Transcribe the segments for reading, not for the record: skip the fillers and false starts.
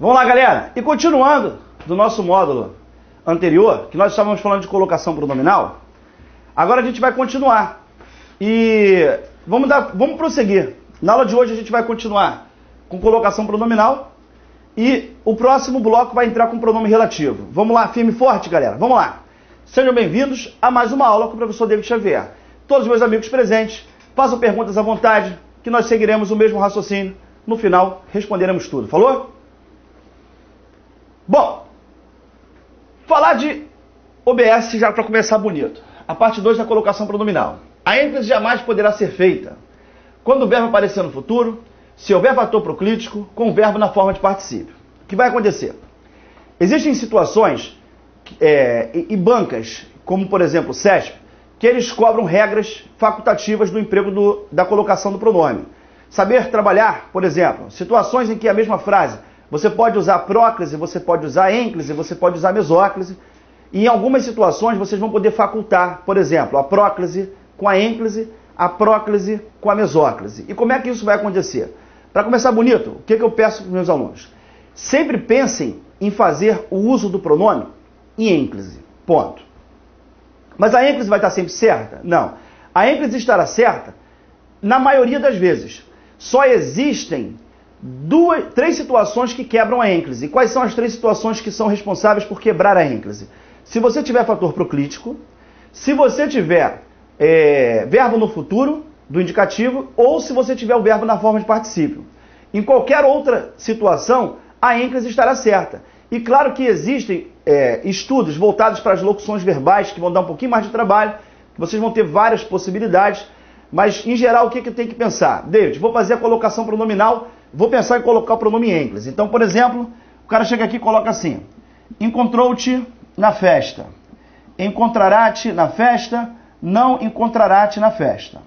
Vamos lá, galera. E continuando do nosso módulo anterior, que nós estávamos falando de colocação pronominal, agora a gente vai continuar. E vamos prosseguir. Na aula de hoje a gente vai continuar com colocação pronominal e o próximo bloco vai entrar com pronome relativo. Vamos lá, firme e forte, galera. Vamos lá. Sejam bem-vindos a mais uma aula com o professor David Xavier. Todos os meus amigos presentes, façam perguntas à vontade, que nós seguiremos o mesmo raciocínio. No final, responderemos tudo. Falou? Bom, falar de OBS já para começar bonito. A parte 2 da colocação pronominal. A ênfase jamais poderá ser feita quando o verbo aparecer no futuro, se houver fator proclítico, com o verbo na forma de particípio. O que vai acontecer? Existem situações e bancas, como por exemplo o CESP, que eles cobram regras facultativas do emprego da colocação do pronome. Saber trabalhar, por exemplo, situações em que a mesma frase você pode usar próclise, você pode usar ênclise, você pode usar mesóclise. E em algumas situações vocês vão poder facultar, por exemplo, a próclise com a ênclise, a próclise com a mesóclise. E como é que isso vai acontecer? Para começar bonito, o que eu peço para os meus alunos? Sempre pensem em fazer o uso do pronome em ênclise. Ponto. Mas a ênclise vai estar sempre certa? Não. A ênclise estará certa na maioria das vezes. Só existem três situações que quebram a ênclise. E quais são as três situações que são responsáveis por quebrar a ênclise? Se você tiver fator proclítico, se você tiver verbo no futuro do indicativo, ou se você tiver o verbo na forma de particípio. Em qualquer outra situação, a ênclise estará certa. E claro que existem estudos voltados para as locuções verbais, que vão dar um pouquinho mais de trabalho, que vocês vão ter várias possibilidades, mas em geral o que eu tenho que pensar? David, vou fazer a colocação pronominal, vou pensar em colocar o pronome em ênclise. Então, por exemplo, o cara chega aqui e coloca assim: encontrou-te na festa, encontrará-te na festa, não encontrará-te na festa.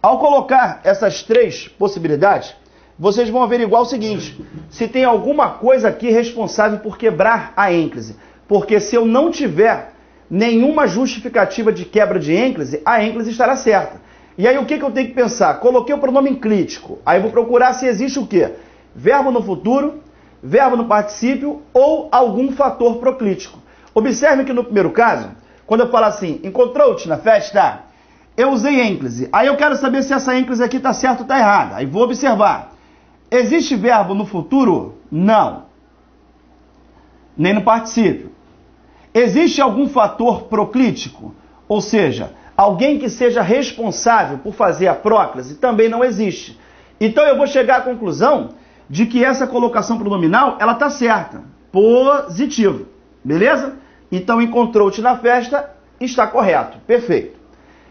Ao colocar essas três possibilidades, vocês vão averiguar o seguinte: se tem alguma coisa aqui responsável por quebrar a ênclise. Porque se eu não tiver nenhuma justificativa de quebra de ênclise, a ênclise estará certa. E aí o que eu tenho que pensar? Coloquei o pronome enclítico. Aí eu vou procurar se existe o quê? Verbo no futuro, verbo no particípio ou algum fator proclítico. Observe que no primeiro caso, quando eu falo assim, encontrou-te na festa, eu usei ênclise. Aí eu quero saber se essa ênclise aqui está certa ou está errada. Aí vou observar. Existe verbo no futuro? Não. Nem no particípio. Existe algum fator proclítico? Ou seja, alguém que seja responsável por fazer a próclise? Também não existe. Então eu vou chegar à conclusão de que essa colocação pronominal, ela está certa. Positivo. Beleza? Então encontrou-te na festa, está correto. Perfeito.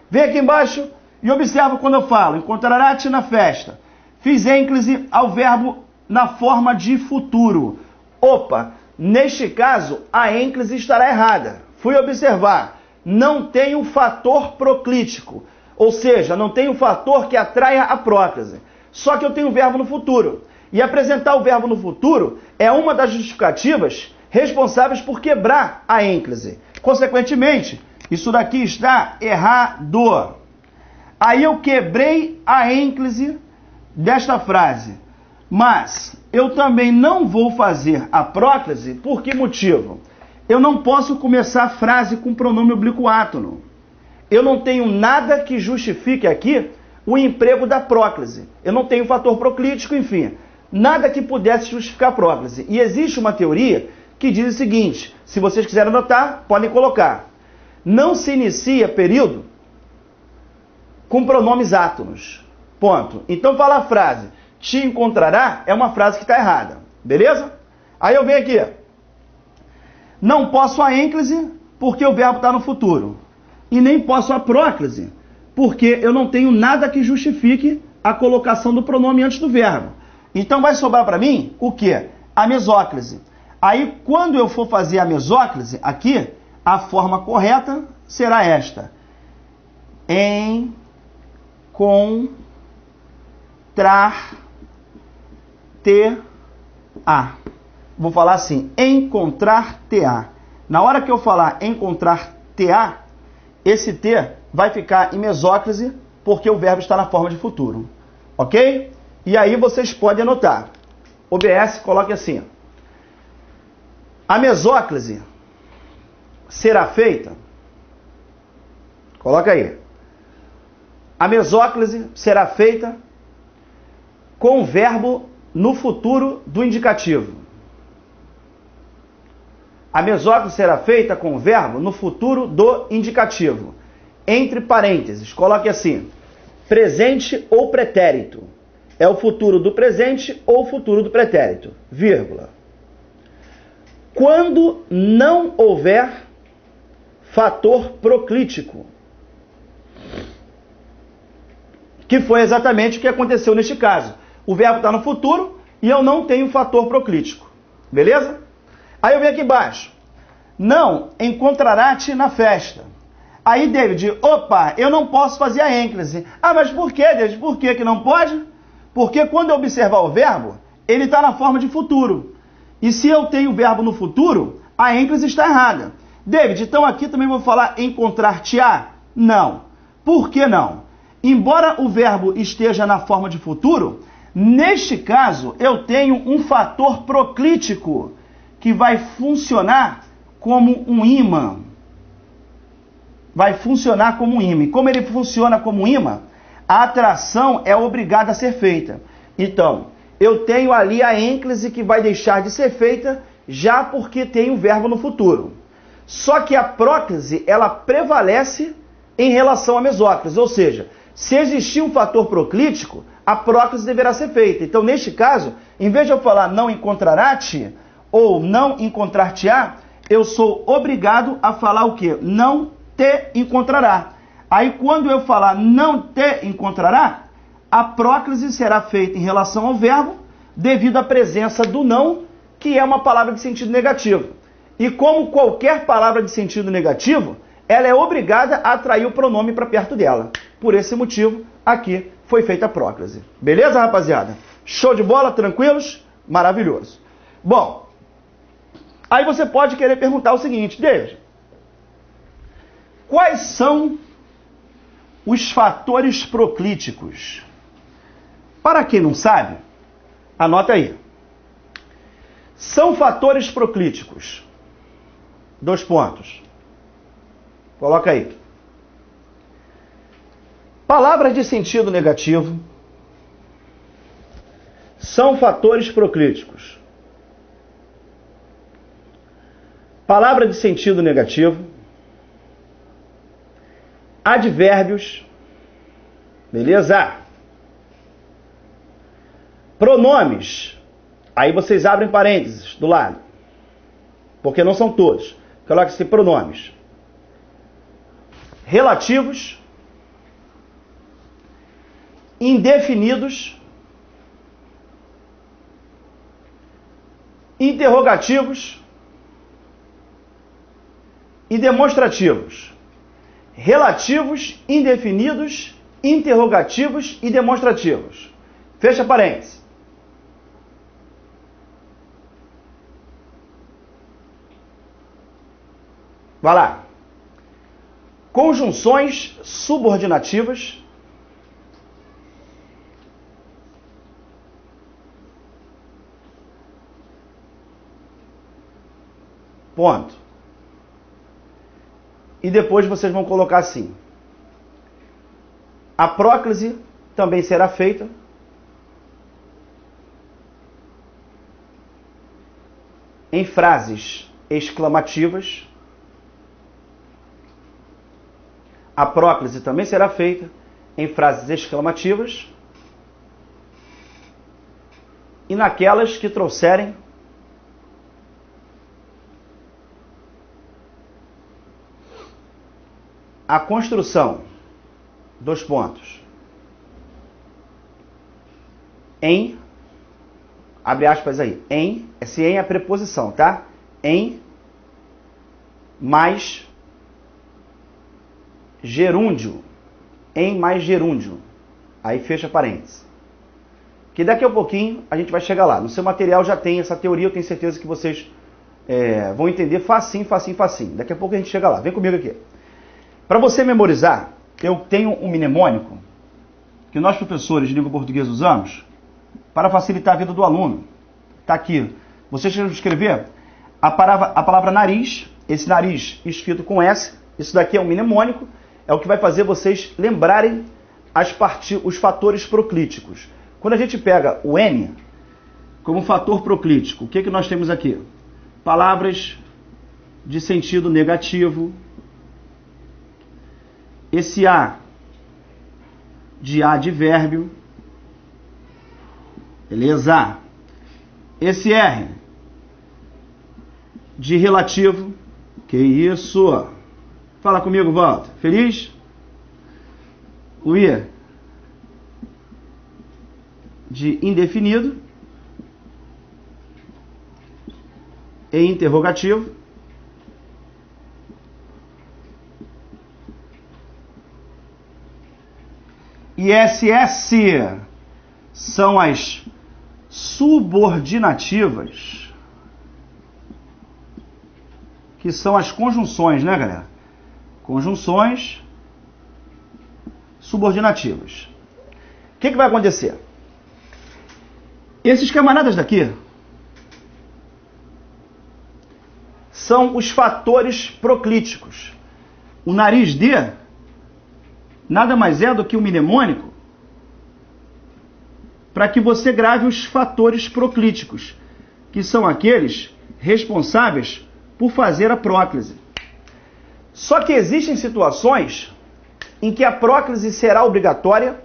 Vem aqui embaixo e observa quando eu falo encontrará-te na festa. Fiz ênclise ao verbo na forma de futuro. Opa, neste caso, a ênclise estará errada. Fui observar. Não tem o fator proclítico. Ou seja, não tem o fator que atraia a próclise. Só que eu tenho o verbo no futuro. E apresentar o verbo no futuro é uma das justificativas responsáveis por quebrar a ênclise. Consequentemente, isso daqui está errado. Aí eu quebrei a ênclise desta frase. Mas eu também não vou fazer a próclise. Por que motivo? Eu não posso começar a frase com pronome oblíquo átono. Eu não tenho nada que justifique aqui o emprego da próclise. Eu não tenho fator proclítico, enfim. Nada que pudesse justificar a próclise. E existe uma teoria que diz o seguinte, se vocês quiserem anotar, podem colocar. Não se inicia período com pronomes átonos. Ponto. Então fala a frase, te encontrará, é uma frase que está errada. Beleza? Aí eu venho aqui. Não posso a ênclise, porque o verbo está no futuro. E nem posso a próclise, porque eu não tenho nada que justifique a colocação do pronome antes do verbo. Então vai sobrar para mim o quê? A mesóclise. Aí, quando eu for fazer a mesóclise, aqui, a forma correta será esta. Encontrar-te-á. Vou falar assim, encontrar-te-á. Na hora que eu falar encontrar-te-á, esse T vai ficar em mesóclise, porque o verbo está na forma de futuro. Ok? E aí vocês podem anotar. OBS, coloque assim. A mesóclise será feita, coloca aí, a mesóclise será feita com o verbo no futuro do indicativo. A mesóclise será feita com o verbo no futuro do indicativo. Entre parênteses, coloque assim, presente ou pretérito. É o futuro do presente ou o futuro do pretérito, vírgula. Quando não houver fator proclítico. Que foi exatamente o que aconteceu neste caso. O verbo está no futuro e eu não tenho fator proclítico. Beleza? Aí eu venho aqui embaixo. Não encontrará-te na festa. Aí, David, opa, eu não posso fazer a ênclise. Ah, mas por que, David? Por que não pode? Porque quando eu observar o verbo, ele está na forma de futuro. E se eu tenho o verbo no futuro, a ênclise está errada. David, então aqui também vou falar encontrar-te-á? Não. Por que não? Embora o verbo esteja na forma de futuro, neste caso eu tenho um fator proclítico que vai funcionar como um ímã. Vai funcionar como um ímã. E como ele funciona como um ímã, a atração é obrigada a ser feita. Então, eu tenho ali a ênclise que vai deixar de ser feita já porque tem o verbo no futuro. Só que a próclise, ela prevalece em relação à mesóclise. Ou seja, se existir um fator proclítico, a próclise deverá ser feita. Então, neste caso, em vez de eu falar não encontrará-te ou não encontrar-te-á, eu sou obrigado a falar o quê? Não te encontrará. Aí, quando eu falar não te encontrará, a próclise será feita em relação ao verbo, devido à presença do não, que é uma palavra de sentido negativo. E como qualquer palavra de sentido negativo, ela é obrigada a atrair o pronome para perto dela. Por esse motivo, aqui foi feita a próclise. Beleza, rapaziada? Show de bola? Tranquilos? Maravilhoso. Bom, aí você pode querer perguntar o seguinte, David, quais são os fatores proclíticos? Para quem não sabe, anota aí. São fatores proclíticos. 2 pontos. Coloca aí. Palavras de sentido negativo são fatores proclíticos. Palavra de sentido negativo. Advérbios. Beleza? Pronomes. Aí vocês abrem parênteses do lado. Porque não são todos. Coloca-se pronomes. Relativos. Indefinidos. Interrogativos. E demonstrativos. Relativos, indefinidos, interrogativos e demonstrativos. Fecha parênteses. Vai lá. Conjunções subordinativas. Ponto. E depois vocês vão colocar assim. A próclise também será feita em frases exclamativas. A próclise também será feita em frases exclamativas e naquelas que trouxerem a construção, 2 pontos, em, abre aspas aí, em, esse em é a preposição, tá? Em mais gerúndio, em mais gerúndio, aí fecha parênteses. Que daqui a pouquinho a gente vai chegar lá. No seu material já tem essa teoria, eu tenho certeza que vocês vão entender facinho, facinho, facinho. Daqui a pouco a gente chega lá, vem comigo aqui. Para você memorizar, eu tenho um mnemônico que nós professores de língua portuguesa usamos para facilitar a vida do aluno. Está aqui. Você tem que escrever a palavra nariz, esse nariz escrito com S, isso daqui é um mnemônico, é o que vai fazer vocês lembrarem os fatores proclíticos. Quando a gente pega o N como fator proclítico, o que nós temos aqui? Palavras de sentido negativo. Esse A de advérbio. Beleza? Esse R de relativo. Que isso? Fala comigo, volta. Feliz? O I de indefinido. E interrogativo. E SS são as subordinativas, que são as conjunções, né, galera? Conjunções subordinativas. O que vai acontecer? Esses camaradas daqui são os fatores proclíticos. O nariz D nada mais é do que um mnemônico para que você grave os fatores proclíticos, que são aqueles responsáveis por fazer a próclise. Só que existem situações em que a próclise será obrigatória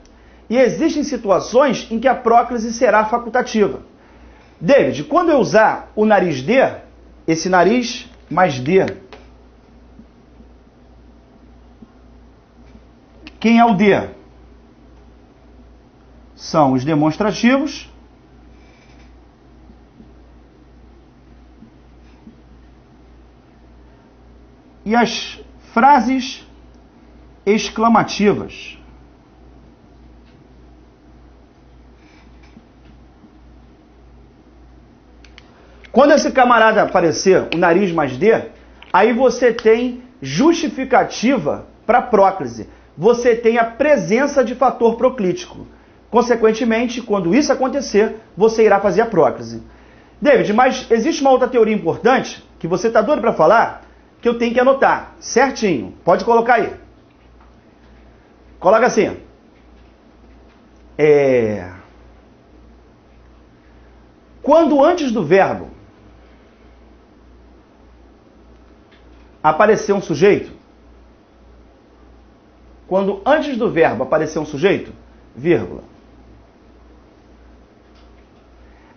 e existem situações em que a próclise será facultativa. David, quando eu usar o nariz D, esse nariz mais D, quem é o D? São os demonstrativos e as frases exclamativas. Quando esse camarada aparecer, o nariz mais D, aí você tem justificativa para próclise. Você tem a presença de fator proclítico. Consequentemente, quando isso acontecer, você irá fazer a próclise. David, mas existe uma outra teoria importante, que você está doido para falar, que eu tenho que anotar certinho. Pode colocar aí. Coloca assim. Quando antes do verbo aparecer um sujeito, quando antes do verbo aparecer um sujeito, vírgula,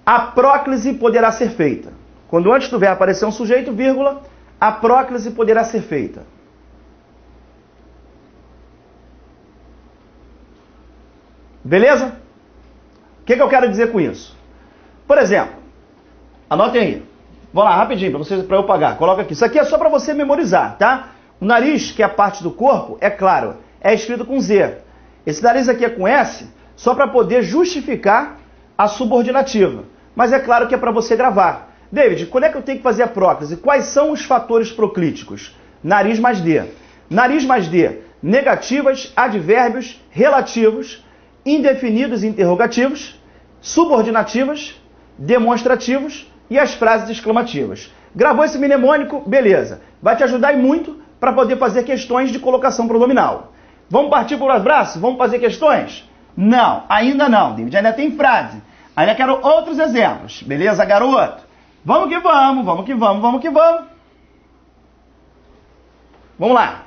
a próclise poderá ser feita. Quando antes do verbo aparecer um sujeito, vírgula, a próclise poderá ser feita. Beleza? O que eu quero dizer com isso? Por exemplo, anotem aí. Vamos lá, rapidinho, para eu pagar. Coloca aqui. Isso aqui é só para você memorizar, tá? O nariz, que é a parte do corpo, é claro, é escrito com Z. Esse nariz aqui é com S, só para poder justificar a subordinativa. Mas é claro que é para você gravar. David, quando é que eu tenho que fazer a próclise? Quais são os fatores proclíticos? Nariz mais D. Nariz mais D. Negativas, advérbios, relativos, indefinidos e interrogativos, subordinativas, demonstrativos e as frases exclamativas. Gravou esse mnemônico? Beleza. Vai te ajudar muito para poder fazer questões de colocação pronominal. Vamos partir para os braços? Vamos fazer questões? Não, ainda não, David. Ainda tem frase. Ainda quero outros exemplos. Beleza, garoto? Vamos que vamos, vamos que vamos, vamos que vamos. Vamos lá.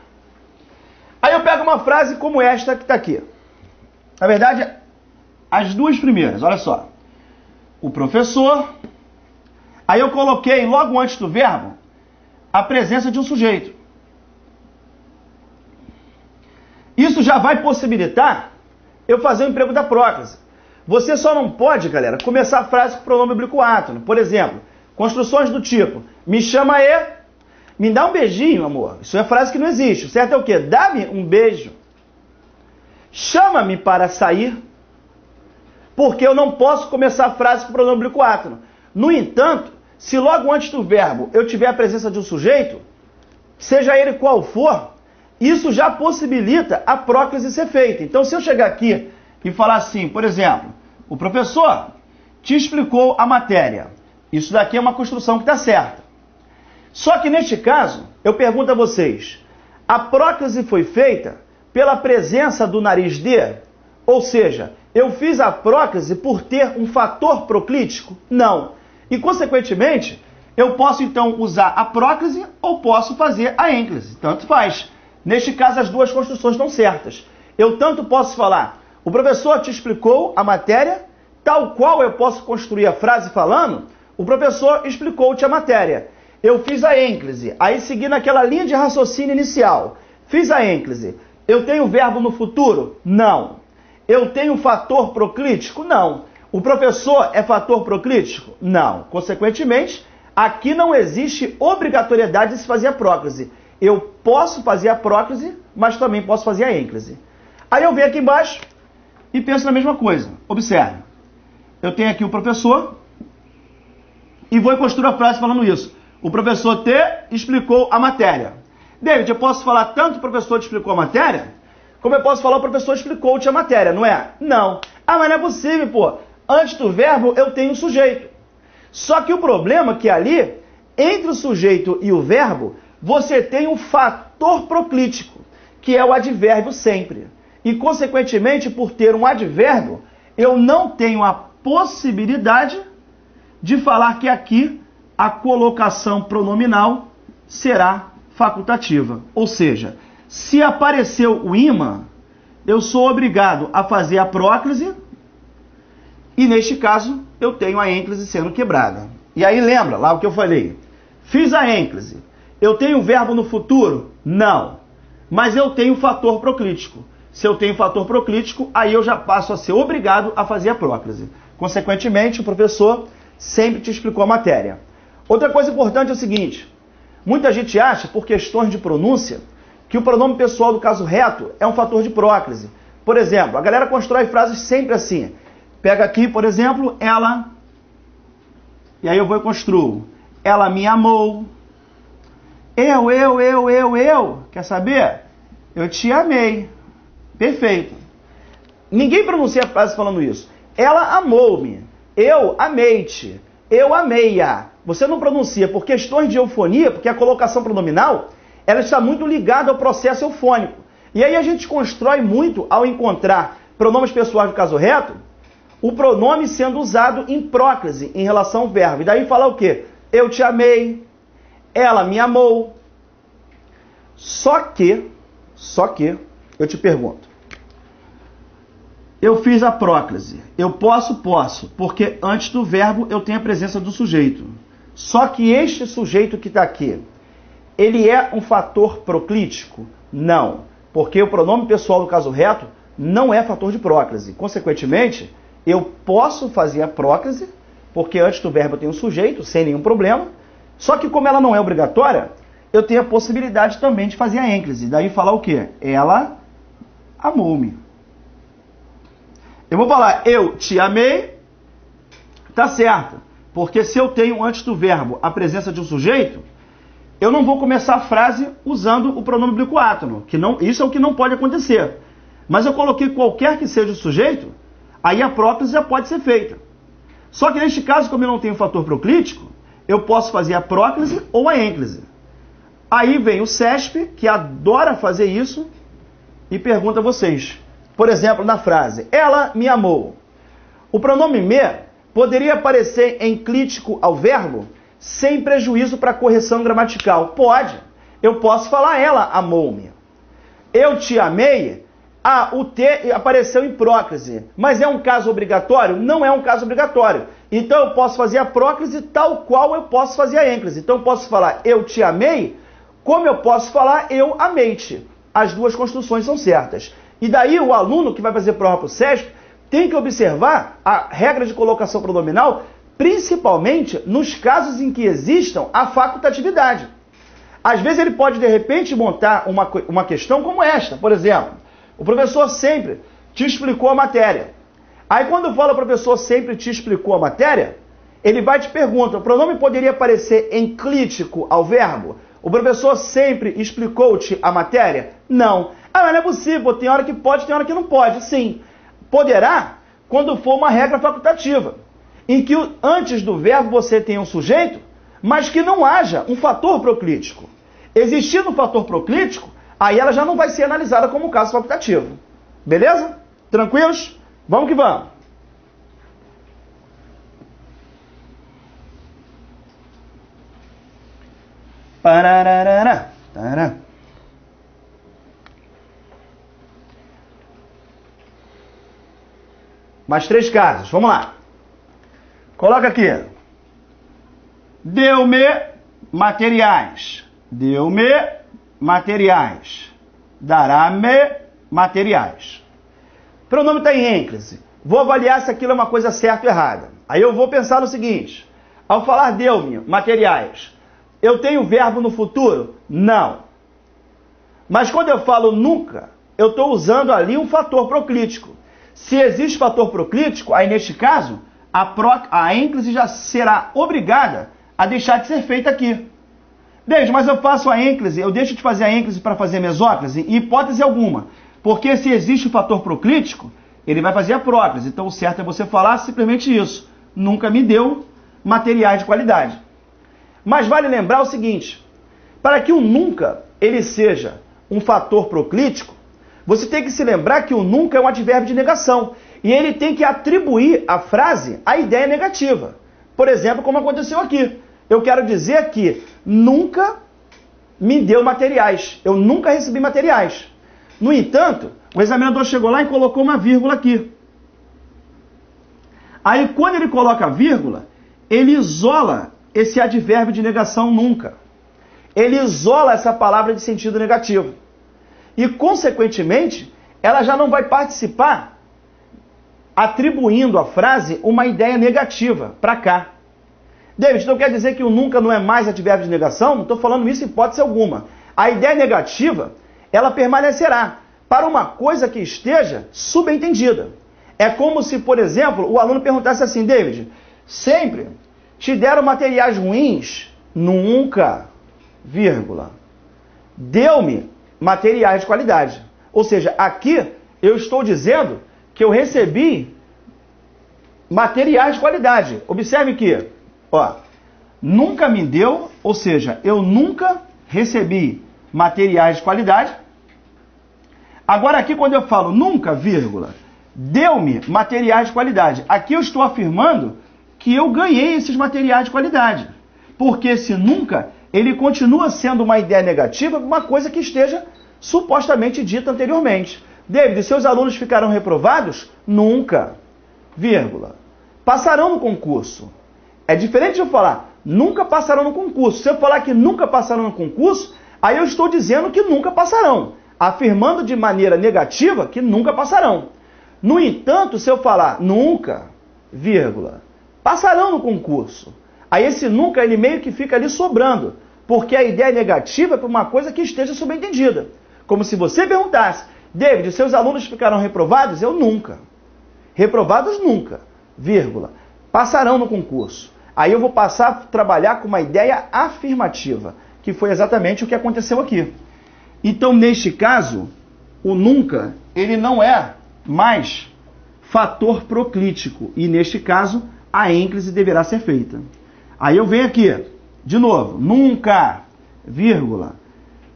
Aí eu pego uma frase como esta que está aqui. Na verdade, as duas primeiras, olha só. O professor. Aí eu coloquei logo antes do verbo a presença de um sujeito. Isso já vai possibilitar eu fazer o emprego da próclise. Você só não pode, galera, começar a frase com pronome oblíquo átono. Por exemplo, construções do tipo, me chama e, me dá um beijinho, amor. Isso é frase que não existe. O certo é o quê? Dá-me um beijo. Chama-me para sair, porque eu não posso começar a frase com pronome oblíquo átono. No entanto, se logo antes do verbo eu tiver a presença de um sujeito, seja ele qual for, isso já possibilita a próclise ser feita. Então, se eu chegar aqui e falar assim, por exemplo, o professor te explicou a matéria. Isso daqui é uma construção que está certa. Só que neste caso, eu pergunto a vocês, a próclise foi feita pela presença do nariz de? Ou seja, eu fiz a próclise por ter um fator proclítico? Não. E, consequentemente, eu posso então usar a próclise ou posso fazer a ênclise. Tanto faz. Neste caso, as duas construções estão certas. Eu tanto posso falar, o professor te explicou a matéria, tal qual eu posso construir a frase falando, o professor explicou-te a matéria. Eu fiz a ênclise, aí segui naquela linha de raciocínio inicial. Fiz a ênclise. Eu tenho verbo no futuro? Não. Eu tenho fator proclítico? Não. O professor é fator proclítico? Não. Consequentemente, aqui não existe obrigatoriedade de se fazer a próclise. Eu posso fazer a próclise, mas também posso fazer a ênclise. Aí eu venho aqui embaixo e penso na mesma coisa. Observe. Eu tenho aqui o professor e vou construir a frase falando isso. O professor te explicou a matéria. David, eu posso falar tanto o professor te explicou a matéria, como eu posso falar o professor explicou-te a matéria, não é? Não. Ah, mas não é possível, pô. Antes do verbo eu tenho o sujeito. Só que o problema é que ali, entre o sujeito e o verbo, você tem um fator proclítico, que é o advérbio sempre. E, consequentemente, por ter um advérbio, eu não tenho a possibilidade de falar que aqui a colocação pronominal será facultativa. Ou seja, se apareceu o imã, eu sou obrigado a fazer a próclise e, neste caso, eu tenho a ênclise sendo quebrada. E aí lembra lá o que eu falei. Fiz a ênclise. Eu tenho verbo no futuro? Não. Mas eu tenho fator proclítico. Se eu tenho fator proclítico, aí eu já passo a ser obrigado a fazer a próclise. Consequentemente, o professor sempre te explicou a matéria. Outra coisa importante é o seguinte. Muita gente acha, por questões de pronúncia, que o pronome pessoal do caso reto é um fator de próclise. Por exemplo, a galera constrói frases sempre assim. Pega aqui, por exemplo, ela, e aí eu vou e construo. Ela me amou. Eu. Quer saber? Eu te amei. Perfeito. Ninguém pronuncia a frase falando isso. Ela amou-me. Eu amei-te. Eu amei-a. Você não pronuncia por questões de eufonia, porque a colocação pronominal ela está muito ligada ao processo eufônico. E aí a gente constrói muito ao encontrar pronomes pessoais do caso reto, o pronome sendo usado em próclise em relação ao verbo. E daí fala o quê? Eu te amei, ela me amou. Só que, eu te pergunto, eu fiz a próclise. Eu posso, porque antes do verbo eu tenho a presença do sujeito. Só que este sujeito que está aqui, ele é um fator proclítico? Não, porque o pronome pessoal do caso reto não é fator de próclise. Consequentemente, eu posso fazer a próclise, porque antes do verbo eu tenho um sujeito, sem nenhum problema. Só que como ela não é obrigatória, eu tenho a possibilidade também de fazer a ênclise. Daí falar o quê? Ela amou-me. Eu vou falar, eu te amei, tá certo. Porque se eu tenho antes do verbo a presença de um sujeito, eu não vou começar a frase usando o pronome oblíquo que não, isso é o que não pode acontecer. Mas eu coloquei qualquer que seja o sujeito, aí a próclise já pode ser feita. Só que neste caso, como eu não tenho fator proclítico, eu posso fazer a próclise ou a ênclise. Aí vem o CESP, que adora fazer isso, e pergunta a vocês. Por exemplo, na frase, ela me amou. O pronome me poderia aparecer enclítico ao verbo sem prejuízo para a correção gramatical. Pode. Eu posso falar ela amou-me. Eu te amei, o T apareceu em próclise. Mas é um caso obrigatório? Não é um caso obrigatório. Então eu posso fazer a próclise tal qual eu posso fazer a ênclise. Então eu posso falar eu te amei, como eu posso falar eu amei-te. As duas construções são certas. E daí o aluno que vai fazer prova para o CESP tem que observar a regra de colocação pronominal, principalmente nos casos em que existam a facultatividade. Às vezes ele pode, de repente, montar uma questão como esta. Por exemplo, o professor sempre te explicou a matéria. Aí quando fala o professor sempre te explicou a matéria, ele vai e te pergunta, o pronome poderia aparecer enclítico ao verbo? O professor sempre explicou-te a matéria? Não. Ah, mas não é possível, tem hora que pode, tem hora que não pode. Sim, poderá quando for uma regra facultativa, em que antes do verbo você tem um sujeito, mas que não haja um fator proclítico. Existindo um fator proclítico, aí ela já não vai ser analisada como caso facultativo. Beleza? Tranquilos? Vamos que vamos. Parararara, tará. Mais 3 casos, vamos lá. Coloca aqui. Deu-me materiais. Deu-me materiais. Dará-me materiais. O pronome está em ênclise. Vou avaliar se aquilo é uma coisa certa ou errada. Aí eu vou pensar no seguinte. Ao falar deu-me materiais, eu tenho verbo no futuro? Não. Mas quando eu falo nunca, eu estou usando ali um fator proclítico. Se existe fator proclítico, aí neste caso, a ênclise já será obrigada a deixar de ser feita aqui. David, mas eu faço a ênclise, eu deixo de fazer a ênclise para fazer a mesóclise? Em hipótese alguma. Porque se existe o fator proclítico, ele vai fazer a próclise. Então o certo é você falar simplesmente isso. Nunca me deu materiais de qualidade. Mas vale lembrar o seguinte, para que o nunca ele seja um fator proclítico, você tem que se lembrar que o nunca é um advérbio de negação. E ele tem que atribuir à frase a ideia negativa. Por exemplo, como aconteceu aqui. Eu quero dizer que nunca me deu materiais. Eu nunca recebi materiais. No entanto, o examinador chegou lá e colocou uma vírgula aqui. Aí, quando ele coloca a vírgula, ele isola esse advérbio de negação nunca. Ele isola essa palavra de sentido negativo. E, consequentemente, ela já não vai participar atribuindo à frase uma ideia negativa para cá. David, então quer dizer que o nunca não é mais advérbio de negação? Não estou falando isso em hipótese alguma. A ideia negativa, ela permanecerá para uma coisa que esteja subentendida. É como se, por exemplo, o aluno perguntasse assim, David, sempre te deram materiais ruins? Nunca, vírgula. Deu-me materiais de qualidade. Ou seja, aqui eu estou dizendo que eu recebi materiais de qualidade. Observe que, ó, nunca me deu, ou seja, eu nunca recebi materiais de qualidade. Agora aqui quando eu falo nunca, vírgula, deu-me materiais de qualidade. Aqui eu estou afirmando que eu ganhei esses materiais de qualidade. Porque esse nunca, ele continua sendo uma ideia negativa, uma coisa que esteja supostamente dita anteriormente. David, seus alunos ficarão reprovados? Nunca, vírgula. Passarão no concurso. É diferente de eu falar, nunca passarão no concurso. Se eu falar que nunca passarão no concurso, aí eu estou dizendo que nunca passarão, afirmando de maneira negativa que nunca passarão. No entanto, se eu falar nunca, vírgula, passarão no concurso, aí esse nunca ele meio que fica ali sobrando, porque a ideia negativa é para uma coisa que esteja subentendida. Como se você perguntasse, David, seus alunos ficarão reprovados? Eu nunca. Reprovados nunca, vírgula, passarão no concurso. Aí eu vou passar a trabalhar com uma ideia afirmativa, que foi exatamente o que aconteceu aqui. Então, neste caso, o nunca, ele não é mais fator proclítico. E, neste caso, a ênclise deverá ser feita. Aí eu venho aqui, de novo, nunca, vírgula,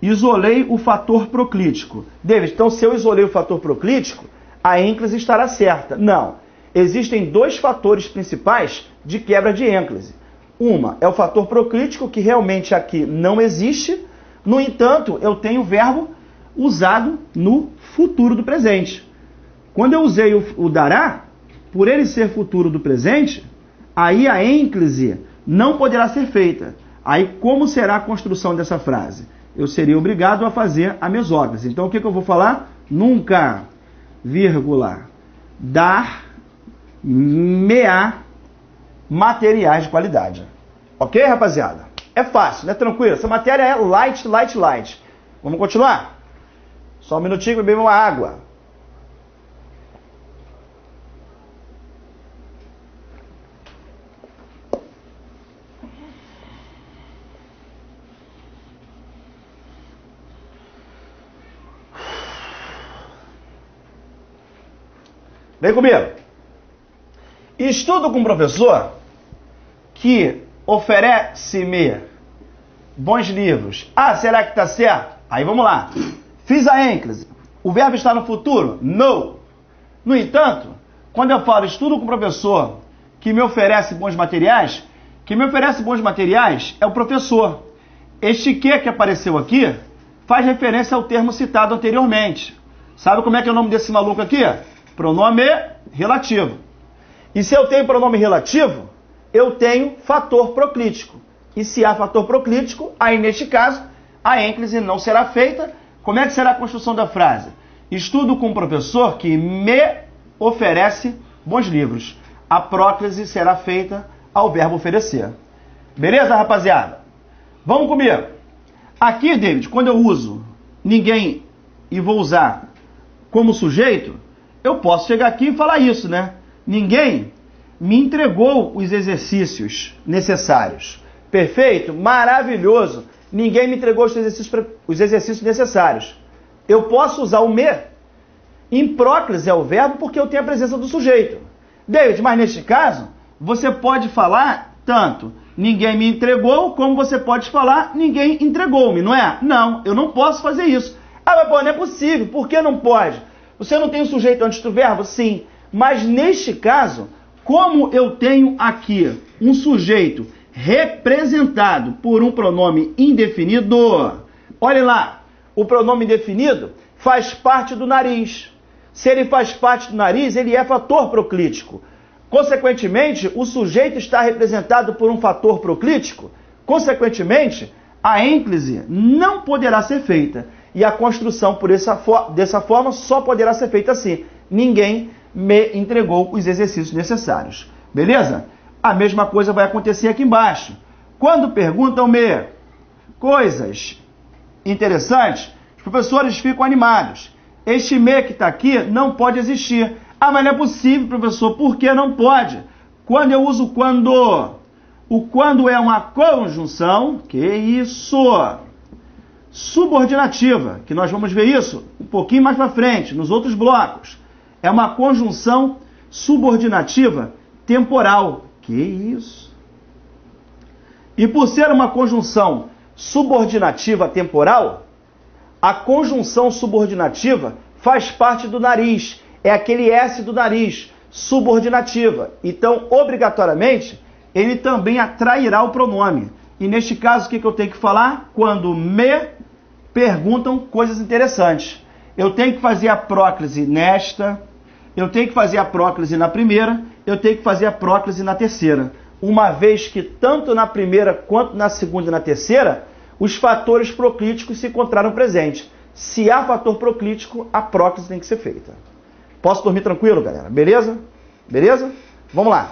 isolei o fator proclítico. David, então se eu isolei o fator proclítico, a ênclise estará certa. Não. Existem 2 fatores principais de quebra de ênclise. Uma é o fator proclítico, que realmente aqui não existe. No entanto, eu tenho o verbo usado no futuro do presente. Quando eu usei o dará, por ele ser futuro do presente, aí a ênclise não poderá ser feita. Aí como será a construção dessa frase? Eu seria obrigado a fazer a mesóclise. Então o que eu vou falar? Nunca, vírgula, dar-me-á materiais de qualidade. Ok, rapaziada? É fácil, né? Tranquilo. Essa matéria é light, light, light. Vamos continuar? Só um minutinho, beber uma água. Vem comigo. Estudo com um professor que oferece-me bons livros. Ah, será que está certo? Aí vamos lá. Fiz a ênclise. O verbo está no futuro? No. No entanto, quando eu falo estudo com o professor que me oferece bons materiais, quem me oferece bons materiais é o professor. Este que apareceu aqui faz referência ao termo citado anteriormente. Sabe como é que é o nome desse maluco aqui? Pronome relativo. E se eu tenho pronome relativo, eu tenho fator proclítico. E se há fator proclítico, aí neste caso, a ênclise não será feita. Como é que será a construção da frase? Estudo com um professor que me oferece bons livros. A próclise será feita ao verbo oferecer. Beleza, rapaziada? Vamos comigo. Aqui, David, quando eu uso ninguém e vou usar como sujeito, eu posso chegar aqui e falar isso, né? Ninguém me entregou os exercícios necessários. Perfeito? Maravilhoso. Ninguém me entregou os exercícios necessários. Eu posso usar o me. Em próclise é o verbo porque eu tenho a presença do sujeito. David, mas neste caso, você pode falar tanto ninguém me entregou, como você pode falar ninguém entregou-me, não é? Não, eu não posso fazer isso. Ah, mas pô, não é possível. Por que não pode? Você não tem o sujeito antes do verbo? Sim. Mas neste caso, como eu tenho aqui um sujeito representado por um pronome indefinido, olha lá, o pronome indefinido faz parte do nariz. Se ele faz parte do nariz, ele é fator proclítico. Consequentemente, o sujeito está representado por um fator proclítico. Consequentemente, a ênclise não poderá ser feita. E a construção dessa forma só poderá ser feita assim. Ninguém me entregou os exercícios necessários. Beleza? A mesma coisa vai acontecer aqui embaixo. Quando perguntam-me coisas interessantes, os professores ficam animados. Este me que está aqui não pode existir. Ah, mas não é possível, professor. Por que não pode? Quando eu uso quando, o quando é uma conjunção, que isso? Subordinativa, que nós vamos ver isso um pouquinho mais para frente, nos outros blocos. É uma conjunção subordinativa temporal. Que isso? E por ser uma conjunção subordinativa temporal, a conjunção subordinativa faz parte do nariz. É aquele S do nariz, subordinativa. Então, obrigatoriamente, ele também atrairá o pronome. E neste caso, o que eu tenho que falar? Quando me perguntam coisas interessantes. Eu tenho que fazer a próclise nesta, eu tenho que fazer a próclise na primeira, eu tenho que fazer a próclise na terceira. Uma vez que tanto na primeira quanto na segunda e na terceira, os fatores proclíticos se encontraram presentes. Se há fator proclítico, a próclise tem que ser feita. Posso dormir tranquilo, galera? Beleza? Beleza? Vamos lá.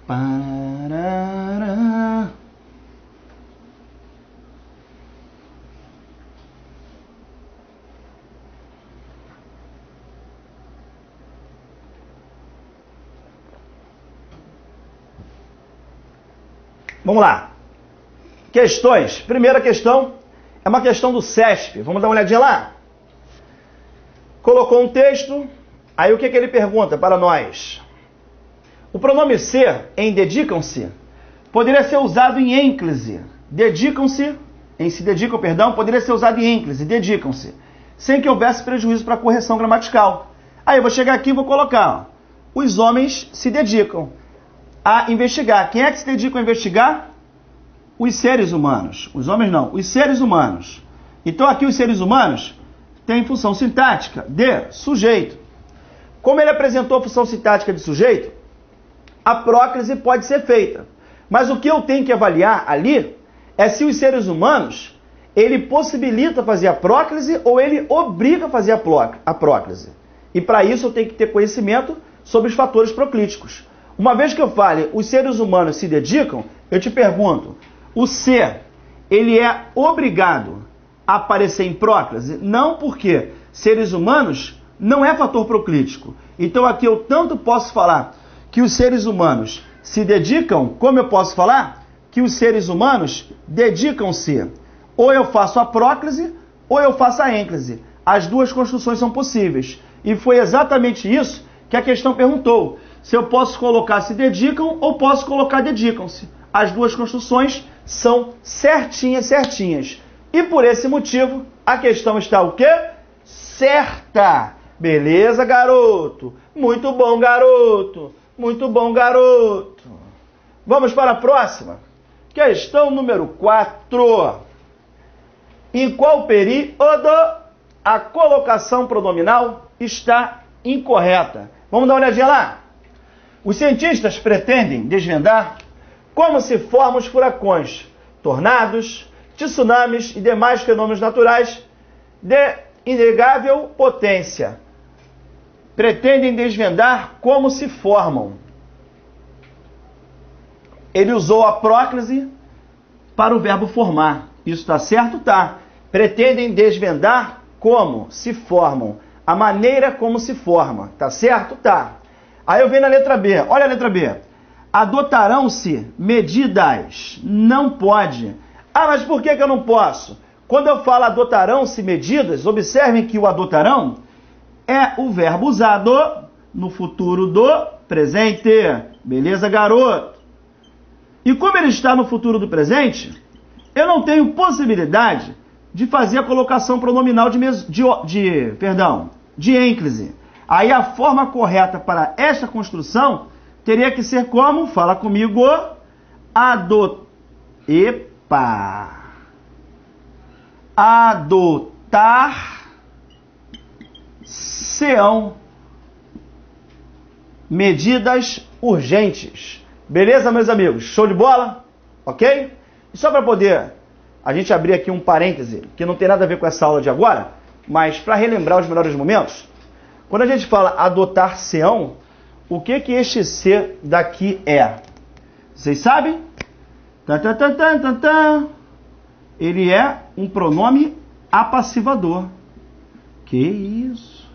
Parará. Vamos lá. Questões. Primeira questão é uma questão do CESP. Vamos dar uma olhadinha lá? Colocou um texto, aí o que ele pergunta para nós? O pronome ser em dedicam-se poderia ser usado em ênclise. Dedicam-se, em se dedicam, perdão, poderia ser usado em ênclise, dedicam-se, sem que houvesse prejuízo para a correção gramatical. Aí eu vou chegar aqui e vou colocar, ó, os homens se dedicam a investigar. Quem é que se dedicam a investigar? Os seres humanos. Os homens não, os seres humanos. Então aqui os seres humanos têm função sintática de sujeito. Como ele apresentou a função sintática de sujeito, a próclise pode ser feita. Mas o que eu tenho que avaliar ali é se os seres humanos, ele possibilita fazer a próclise ou ele obriga a fazer a próclise. E para isso eu tenho que ter conhecimento sobre os fatores proclíticos. Uma vez que eu fale, os seres humanos se dedicam, eu te pergunto, o ser, ele é obrigado a aparecer em próclise? Não, porque seres humanos não é fator proclítico. Então aqui eu tanto posso falar que os seres humanos se dedicam, como eu posso falar que os seres humanos dedicam-se. Ou eu faço a próclise, ou eu faço a ênclise. As duas construções são possíveis. E foi exatamente isso que a questão perguntou. se eu posso colocar se dedicam ou posso colocar dedicam-se. As duas construções são certinhas. E por esse motivo, a questão está o quê? Certa. Beleza, garoto? Muito bom, garoto. Muito bom, garoto. Vamos para a próxima. Questão número 4. Em qual período a colocação pronominal está incorreta? Vamos dar uma olhadinha lá. Os cientistas pretendem desvendar como se formam os furacões, tornados, tsunamis e demais fenômenos naturais de inegável potência. Pretendem desvendar como se formam. Ele usou a próclise para o verbo formar. Isso está certo? Tá. Pretendem desvendar como se formam. A maneira como se forma. Tá certo? Tá. Aí eu venho na letra B. Olha a letra B. Adotarão-se medidas. Não pode. Ah, mas por que eu não posso? Quando eu falo adotarão-se medidas, observem que o adotarão é o verbo usado no futuro do presente. Beleza, garoto? E como ele está no futuro do presente, eu não tenho possibilidade de fazer a colocação pronominal de ênclise. Aí a forma correta para esta construção teria que ser como? Fala comigo. Adotar-se-ão medidas urgentes. Beleza, meus amigos? Show de bola? Ok? E só para poder a gente abrir aqui um parêntese, que não tem nada a ver com essa aula de agora, mas para relembrar os melhores momentos, quando a gente fala adotar-se-ão, o que este ser daqui é? Vocês sabem? Ele é um pronome apassivador. Que isso?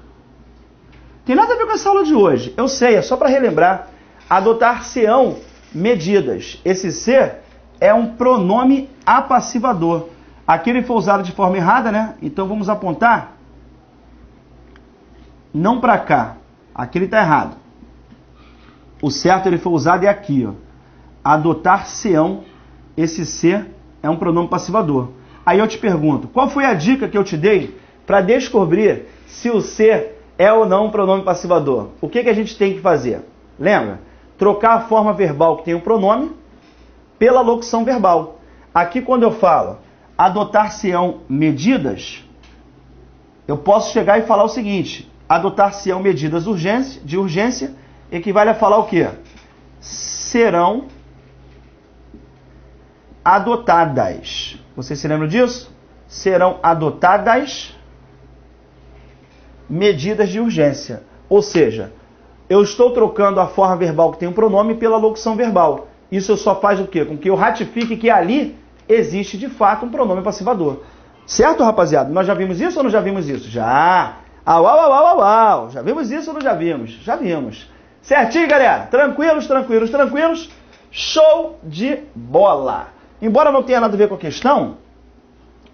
Tem nada a ver com essa aula de hoje. Eu sei, é só para relembrar. Adotar-se-ão medidas. Esse ser é um pronome apassivador. Aqui ele foi usado de forma errada, né? Então vamos apontar não para cá. Aqui ele está errado. O certo ele foi usado é aqui, ó. Adotar-se-ão. Esse ser é um pronome passivador. Aí eu te pergunto, qual foi a dica que eu te dei para descobrir se o ser é ou não um pronome passivador? O que a gente tem que fazer? Lembra? Trocar a forma verbal que tem o pronome pela locução verbal. Aqui quando eu falo adotar-se-ão medidas, eu posso chegar e falar o seguinte: adotar-se-ão medidas de urgência equivale a falar o quê? Serão adotadas. Vocês se lembram disso? Serão adotadas medidas de urgência. Ou seja, eu estou trocando a forma verbal que tem o pronome pela locução verbal. Isso só faz o quê? Com que eu ratifique que ali existe de fato um pronome passivador. Certo, rapaziada? Nós já vimos isso ou não já vimos isso? Já! Au. Já vimos isso ou não já vimos? Já vimos. Certinho, galera? Tranquilos? Show de bola! Embora não tenha nada a ver com a questão,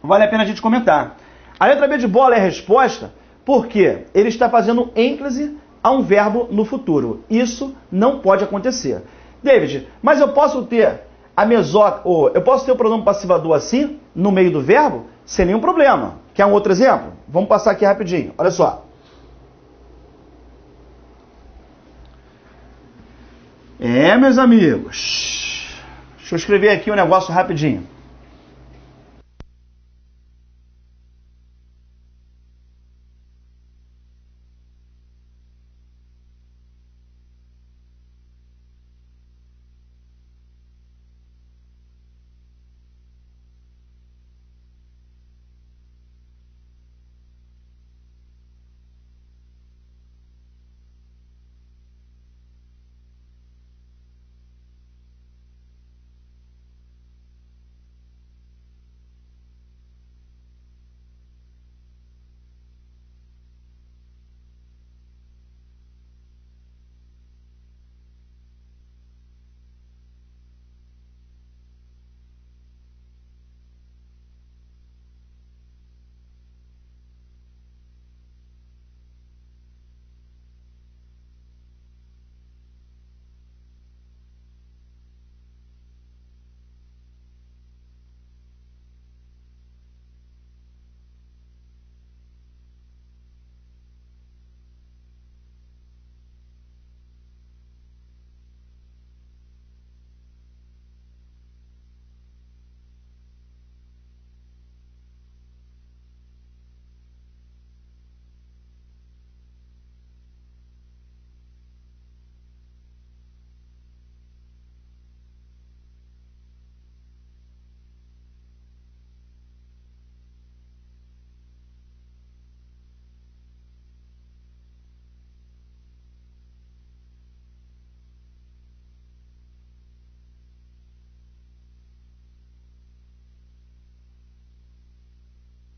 vale a pena a gente comentar. A letra B de bola é a resposta porque ele está fazendo ênclise a um verbo no futuro. Isso não pode acontecer. David, mas eu posso ter a mesótica, ou eu posso ter o pronome passivador assim, no meio do verbo, sem nenhum problema. Quer um outro exemplo? Vamos passar aqui rapidinho. Olha só. Meus amigos. Deixa eu escrever aqui um negócio rapidinho.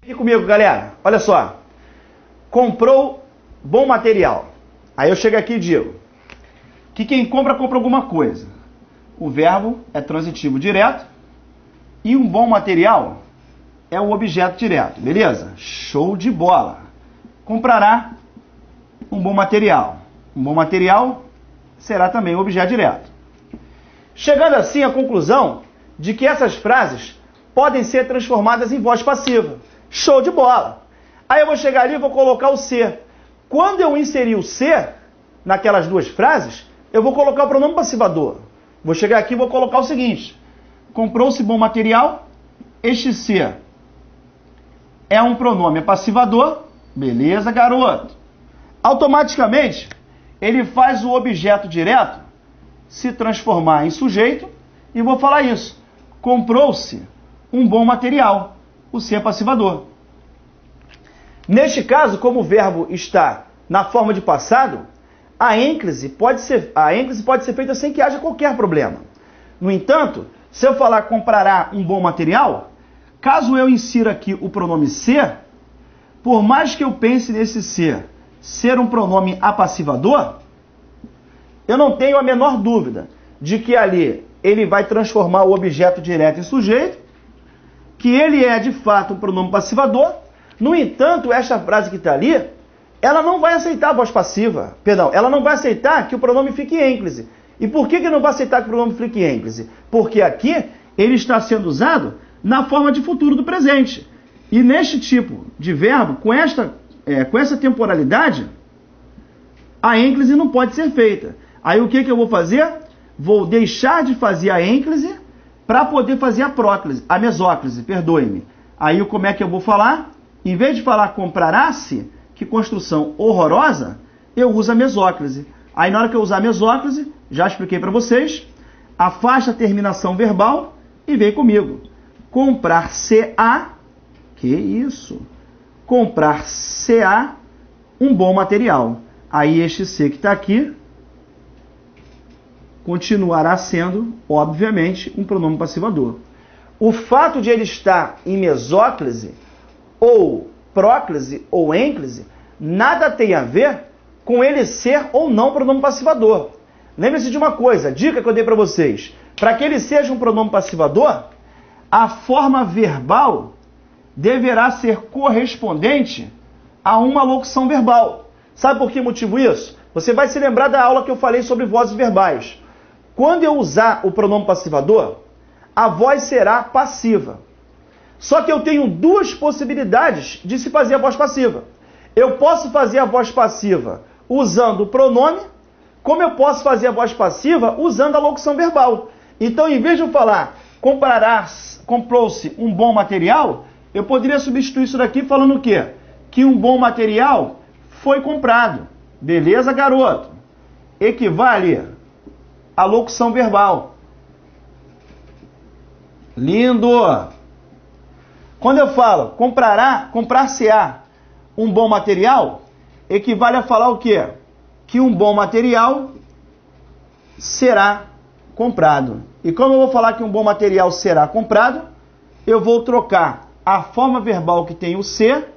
E comigo, galera, olha só. Comprou bom material. Aí eu chego aqui e digo que quem compra, compra alguma coisa. O verbo é transitivo direto e um bom material é o objeto direto, beleza? Show de bola. Comprará um bom material. Um bom material será também o objeto direto. Chegando assim à conclusão de que essas frases podem ser transformadas em voz passiva. Show de bola! Aí eu vou chegar ali e vou colocar o ser. Quando eu inserir o ser naquelas duas frases, eu vou colocar o pronome passivador. Vou chegar aqui e vou colocar o seguinte. Comprou-se bom material. Este ser é um pronome passivador. Beleza, garoto? Automaticamente, ele faz o objeto direto se transformar em sujeito. E vou falar isso. Comprou-se um bom material. O ser passivador. Neste caso, como o verbo está na forma de passado, a ênclise pode ser feita sem que haja qualquer problema. No entanto, se eu falar comprará um bom material, caso eu insira aqui o pronome ser, por mais que eu pense nesse ser um pronome apassivador, eu não tenho a menor dúvida de que ali ele vai transformar o objeto direto em sujeito, que ele é de fato um pronome passivador. No entanto, esta frase que está ali, ela não vai aceitar a voz passiva. Perdão, ela não vai aceitar que o pronome fique em ênclise. E por que não vai aceitar que o pronome fique em ênclise? Porque aqui ele está sendo usado na forma de futuro do presente. E neste tipo de verbo, com essa temporalidade, a ênclise não pode ser feita. Aí o que eu vou fazer? Vou deixar de fazer a ênclise para poder fazer a mesóclise, perdoe-me. Aí como é que eu vou falar? Em vez de falar comprará-se, que construção horrorosa, eu uso a mesóclise. Aí na hora que eu usar a mesóclise, já expliquei para vocês, afasta a terminação verbal e vem comigo. Comprar-se-á, que isso? Comprar-se-á um bom material. Aí este se que está aqui continuará sendo, obviamente, um pronome passivador. O fato de ele estar em mesóclise, ou próclise, ou ênclise, nada tem a ver com ele ser ou não pronome passivador. Lembre-se de uma coisa, dica que eu dei para vocês. Para que ele seja um pronome passivador, a forma verbal deverá ser correspondente a uma locução verbal. Sabe por que motivo isso? Você vai se lembrar da aula que eu falei sobre vozes verbais. Quando eu usar o pronome passivador, a voz será passiva. Só que eu tenho duas possibilidades de se fazer a voz passiva. Eu posso fazer a voz passiva usando o pronome, como eu posso fazer a voz passiva usando a locução verbal. Então, em vez de eu falar comprou-se um bom material, eu poderia substituir isso daqui falando o quê? Que um bom material foi comprado. Beleza, garoto? Equivale à locução verbal. Lindo! Quando eu falo comprar-se-á um bom material, equivale a falar o quê? Que um bom material será comprado. E como eu vou falar que um bom material será comprado, eu vou trocar a forma verbal que tem o ser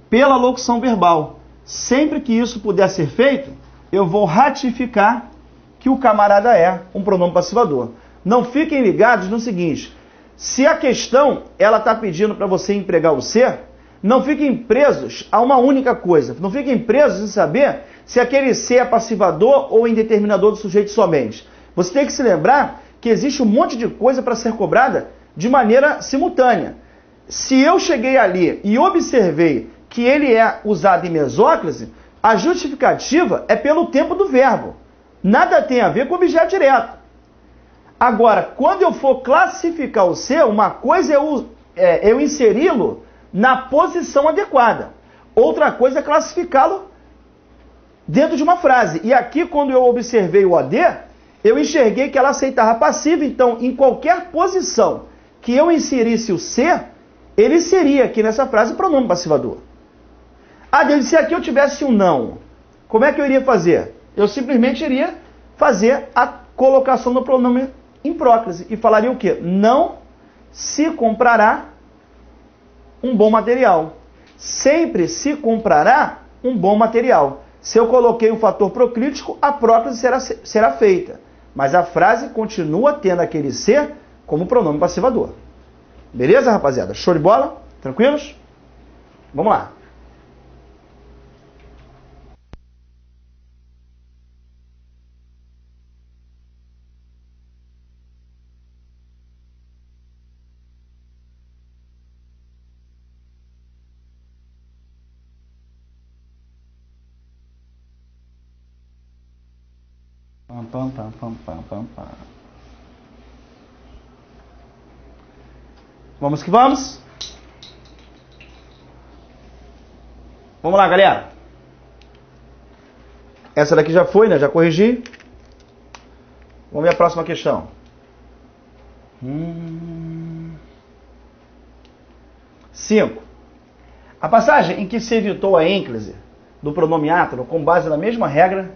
pela locução verbal. Sempre que isso puder ser feito, eu vou ratificar que o camarada é um pronome passivador. Não fiquem ligados no seguinte, se a questão ela está pedindo para você empregar o ser, não fiquem presos a uma única coisa. Não fiquem presos em saber se aquele ser é passivador ou indeterminador do sujeito somente. Você tem que se lembrar que existe um monte de coisa para ser cobrada de maneira simultânea. Se eu cheguei ali e observei que ele é usado em mesóclise, a justificativa é pelo tempo do verbo. Nada tem a ver com o objeto direto. Agora, quando eu for classificar o ser, uma coisa é eu inseri-lo na posição adequada. Outra coisa é classificá-lo dentro de uma frase. E aqui, quando eu observei o OD, eu enxerguei que ela aceitava passiva. Então, em qualquer posição que eu inserisse o ser, ele seria aqui nessa frase pronome passivador. Se aqui eu tivesse um não, como é que eu iria fazer? Eu simplesmente iria fazer a colocação do pronome em próclise e falaria o quê? Não se comprará um bom material. Sempre se comprará um bom material. Se eu coloquei um fator proclítico, a próclise será feita. Mas a frase continua tendo aquele ser como pronome passivador. Beleza, rapaziada? Show de bola? Tranquilos? Vamos lá. Vamos que vamos. Vamos lá, galera. Essa daqui já foi, né? Já corrigi. Vamos ver a próxima questão. 5. A passagem em que se evitou a ênclise do pronome átero com base na mesma regra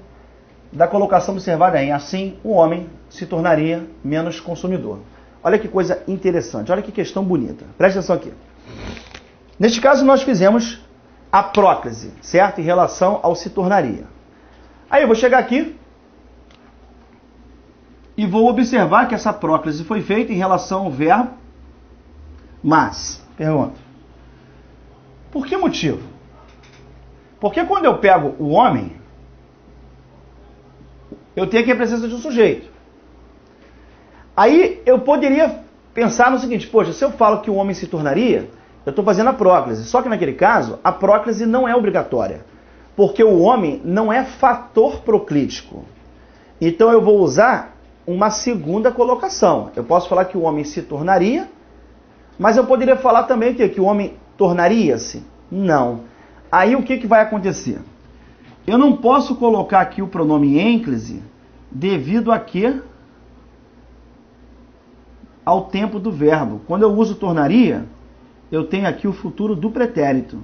da colocação observada em assim, o homem se tornaria menos consumidor. Olha que coisa interessante, olha que questão bonita. Presta atenção aqui. Neste caso, nós fizemos a próclise, certo? Em relação ao se tornaria. Aí eu vou chegar aqui e vou observar que essa próclise foi feita em relação ao verbo mas. Pergunta. Por que motivo? Porque quando eu pego o homem, eu tenho aqui a presença de um sujeito. Aí eu poderia pensar no seguinte, poxa, se eu falo que o homem se tornaria, eu estou fazendo a próclise. Só que naquele caso, a próclise não é obrigatória. Porque o homem não é fator proclítico. Então eu vou usar uma segunda colocação. Eu posso falar que o homem se tornaria, mas eu poderia falar também que o homem tornaria-se. Não. Aí o que vai acontecer? Eu não posso colocar aqui o pronome ênclise devido a quê? Ao tempo do verbo. Quando eu uso tornaria, eu tenho aqui o futuro do pretérito.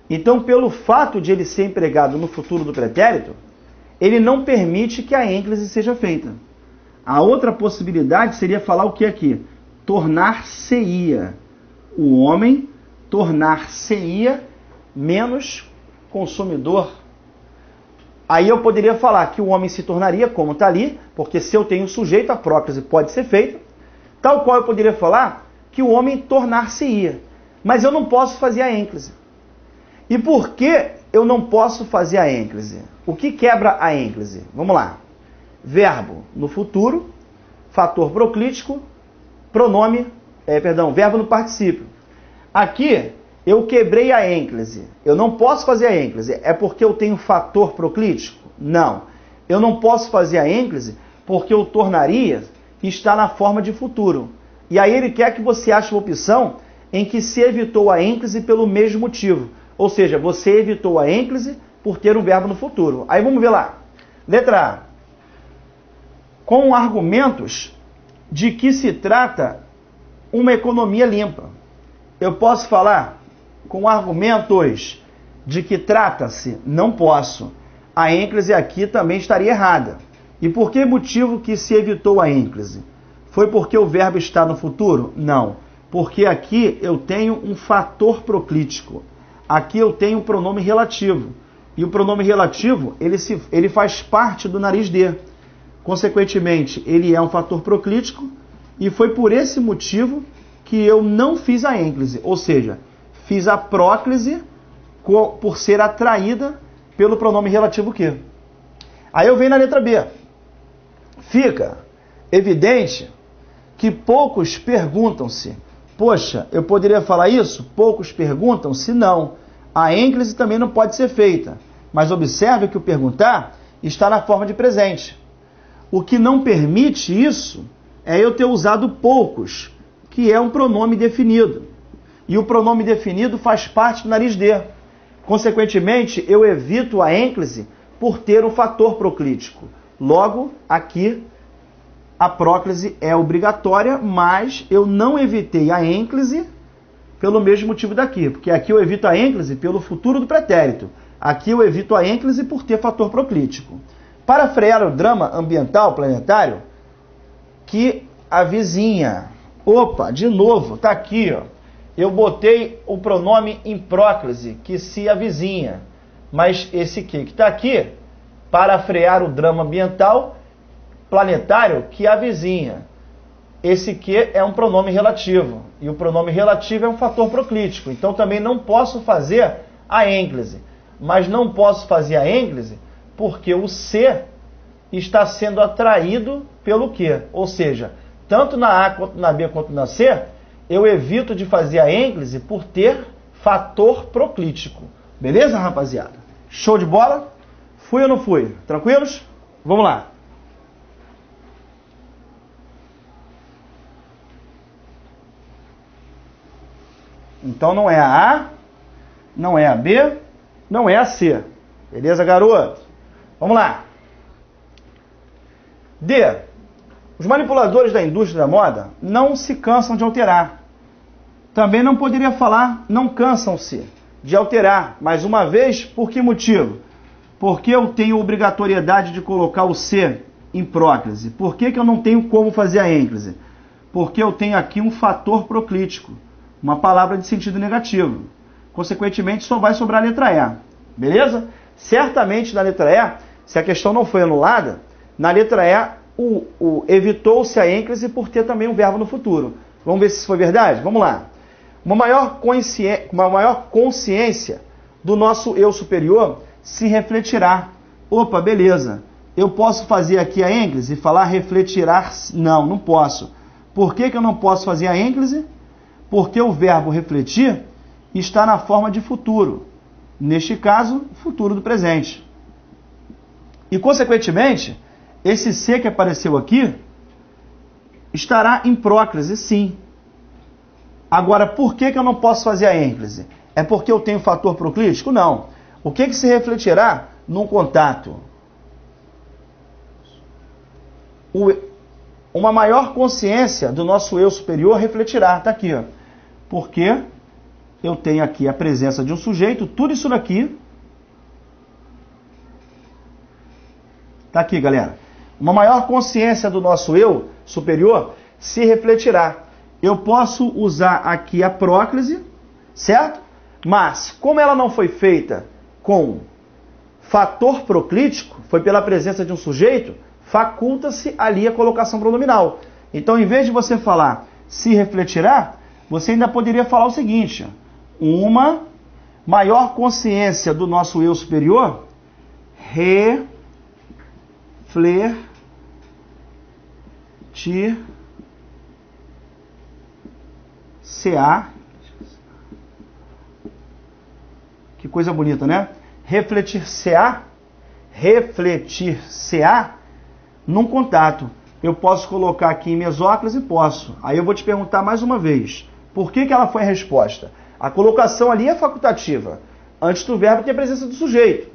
Então, pelo fato de ele ser empregado no futuro do pretérito, ele não permite que a ênclise seja feita. A outra possibilidade seria falar o que aqui? Tornar-se-ia. O homem tornar-se-ia menos consumidor. Aí eu poderia falar que o homem se tornaria, como está ali, porque se eu tenho sujeito, a próclise pode ser feita, tal qual eu poderia falar que o homem tornar-se-ia. Mas eu não posso fazer a ênclise. E por que eu não posso fazer a ênclise? O que quebra a ênclise? Vamos lá. Verbo no futuro, fator proclítico, verbo no particípio. Aqui eu quebrei a ênclise. Eu não posso fazer a ênclise. É porque eu tenho fator proclítico? Não. Eu não posso fazer a ênclise porque o tornaria está na forma de futuro. E aí ele quer que você ache uma opção em que se evitou a ênclise pelo mesmo motivo. Ou seja, você evitou a ênclise por ter um verbo no futuro. Aí vamos ver lá. Letra A. Com argumentos de que se trata uma economia limpa. Eu posso falar com argumentos de que trata-se? Não posso. A ênclise aqui também estaria errada. E por que motivo que se evitou a ênclise? Foi porque o verbo está no futuro? Não. Porque aqui eu tenho um fator proclítico. Aqui eu tenho um pronome relativo. E o pronome relativo, ele faz parte do nariz de. Consequentemente, ele é um fator proclítico. E foi por esse motivo que eu não fiz a ênclise. Ou seja, fiz a próclise por ser atraída pelo pronome relativo que. Aí eu venho na letra B. Fica evidente que poucos perguntam-se. Poxa, eu poderia falar isso? Poucos perguntam-se? Não. A ênclise também não pode ser feita. Mas observe que o perguntar está na forma de presente. O que não permite isso é eu ter usado poucos, que é um pronome definido. E o pronome definido faz parte do nariz de. Consequentemente, eu evito a ênclise por ter um fator proclítico. Logo, aqui, a próclise é obrigatória, mas eu não evitei a ênclise pelo mesmo motivo daqui. Porque aqui eu evito a ênclise pelo futuro do pretérito. Aqui eu evito a ênclise por ter fator proclítico. Para frear o drama ambiental planetário, que a vizinha... Opa, de novo, tá aqui, ó. eu botei o pronome em próclise, que se avizinha. Mas esse que está aqui, para frear o drama ambiental planetário que avizinha. Esse que é um pronome relativo. E o pronome relativo é um fator proclítico. Então também não posso fazer a ênclise. Mas não posso fazer a ênclise porque o C está sendo atraído pelo Q. Ou seja, tanto na A, quanto na B, quanto na C, eu evito de fazer a ênclise por ter fator proclítico. Beleza, rapaziada? Show de bola? Fui ou não fui? Tranquilos? Vamos lá. Então não é a A, não é a B, não é a C. Beleza, garoto? Vamos lá. D. Os manipuladores da indústria da moda não se cansam de alterar. Também não poderia falar não cansam-se de alterar. Mais uma vez, por que motivo? Porque eu tenho obrigatoriedade de colocar o C em próclise. Por que eu não tenho como fazer a ênclise? Porque eu tenho aqui um fator proclítico, uma palavra de sentido negativo. Consequentemente, só vai sobrar a letra E. Beleza? Certamente na letra E, se a questão não foi anulada, na letra E, evitou-se a ênclise por ter também um verbo no futuro. Vamos ver se isso foi verdade? Vamos lá. Uma maior consciência do nosso eu superior se refletirá. Opa, beleza. Eu posso fazer aqui a ênclise e falar refletirá? Não, não posso. Por que eu não posso fazer a ênclise? Porque o verbo refletir está na forma de futuro. Neste caso, futuro do presente. E, consequentemente, esse C que apareceu aqui estará em próclise, sim. Agora, por que eu não posso fazer a ênclise? É porque eu tenho fator proclítico? Não. O que se refletirá num contato? Uma maior consciência do nosso eu superior refletirá. Está aqui, ó. Porque eu tenho aqui a presença de um sujeito, tudo isso daqui. Está aqui, galera. Uma maior consciência do nosso eu superior se refletirá. Eu posso usar aqui a próclise, certo? Mas, como ela não foi feita com fator proclítico, foi pela presença de um sujeito, faculta-se ali a colocação pronominal. Então, em vez de você falar se refletirá, você ainda poderia falar o seguinte: uma maior consciência do nosso eu superior refletir-se-á. Que coisa bonita, né? Refletir-se-á num contato. Eu posso colocar aqui em mesóclise? Posso. Aí eu vou te perguntar mais uma vez. Por que ela foi a resposta? A colocação ali é facultativa. Antes do verbo tem a presença do sujeito.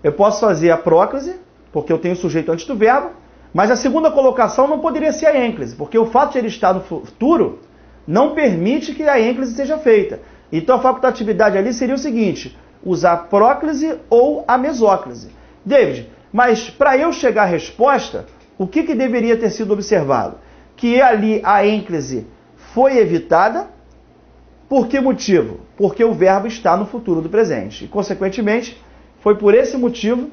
Eu posso fazer a próclise, porque eu tenho o sujeito antes do verbo, mas a segunda colocação não poderia ser a ênclise, porque o fato de ele estar no futuro não permite que a ênclise seja feita. Então a facultatividade ali seria o seguinte: usar a próclise ou a mesóclise. David, mas para eu chegar à resposta, o que deveria ter sido observado? Que ali a ênclise foi evitada. Por que motivo? Porque o verbo está no futuro do presente. E, consequentemente, foi por esse motivo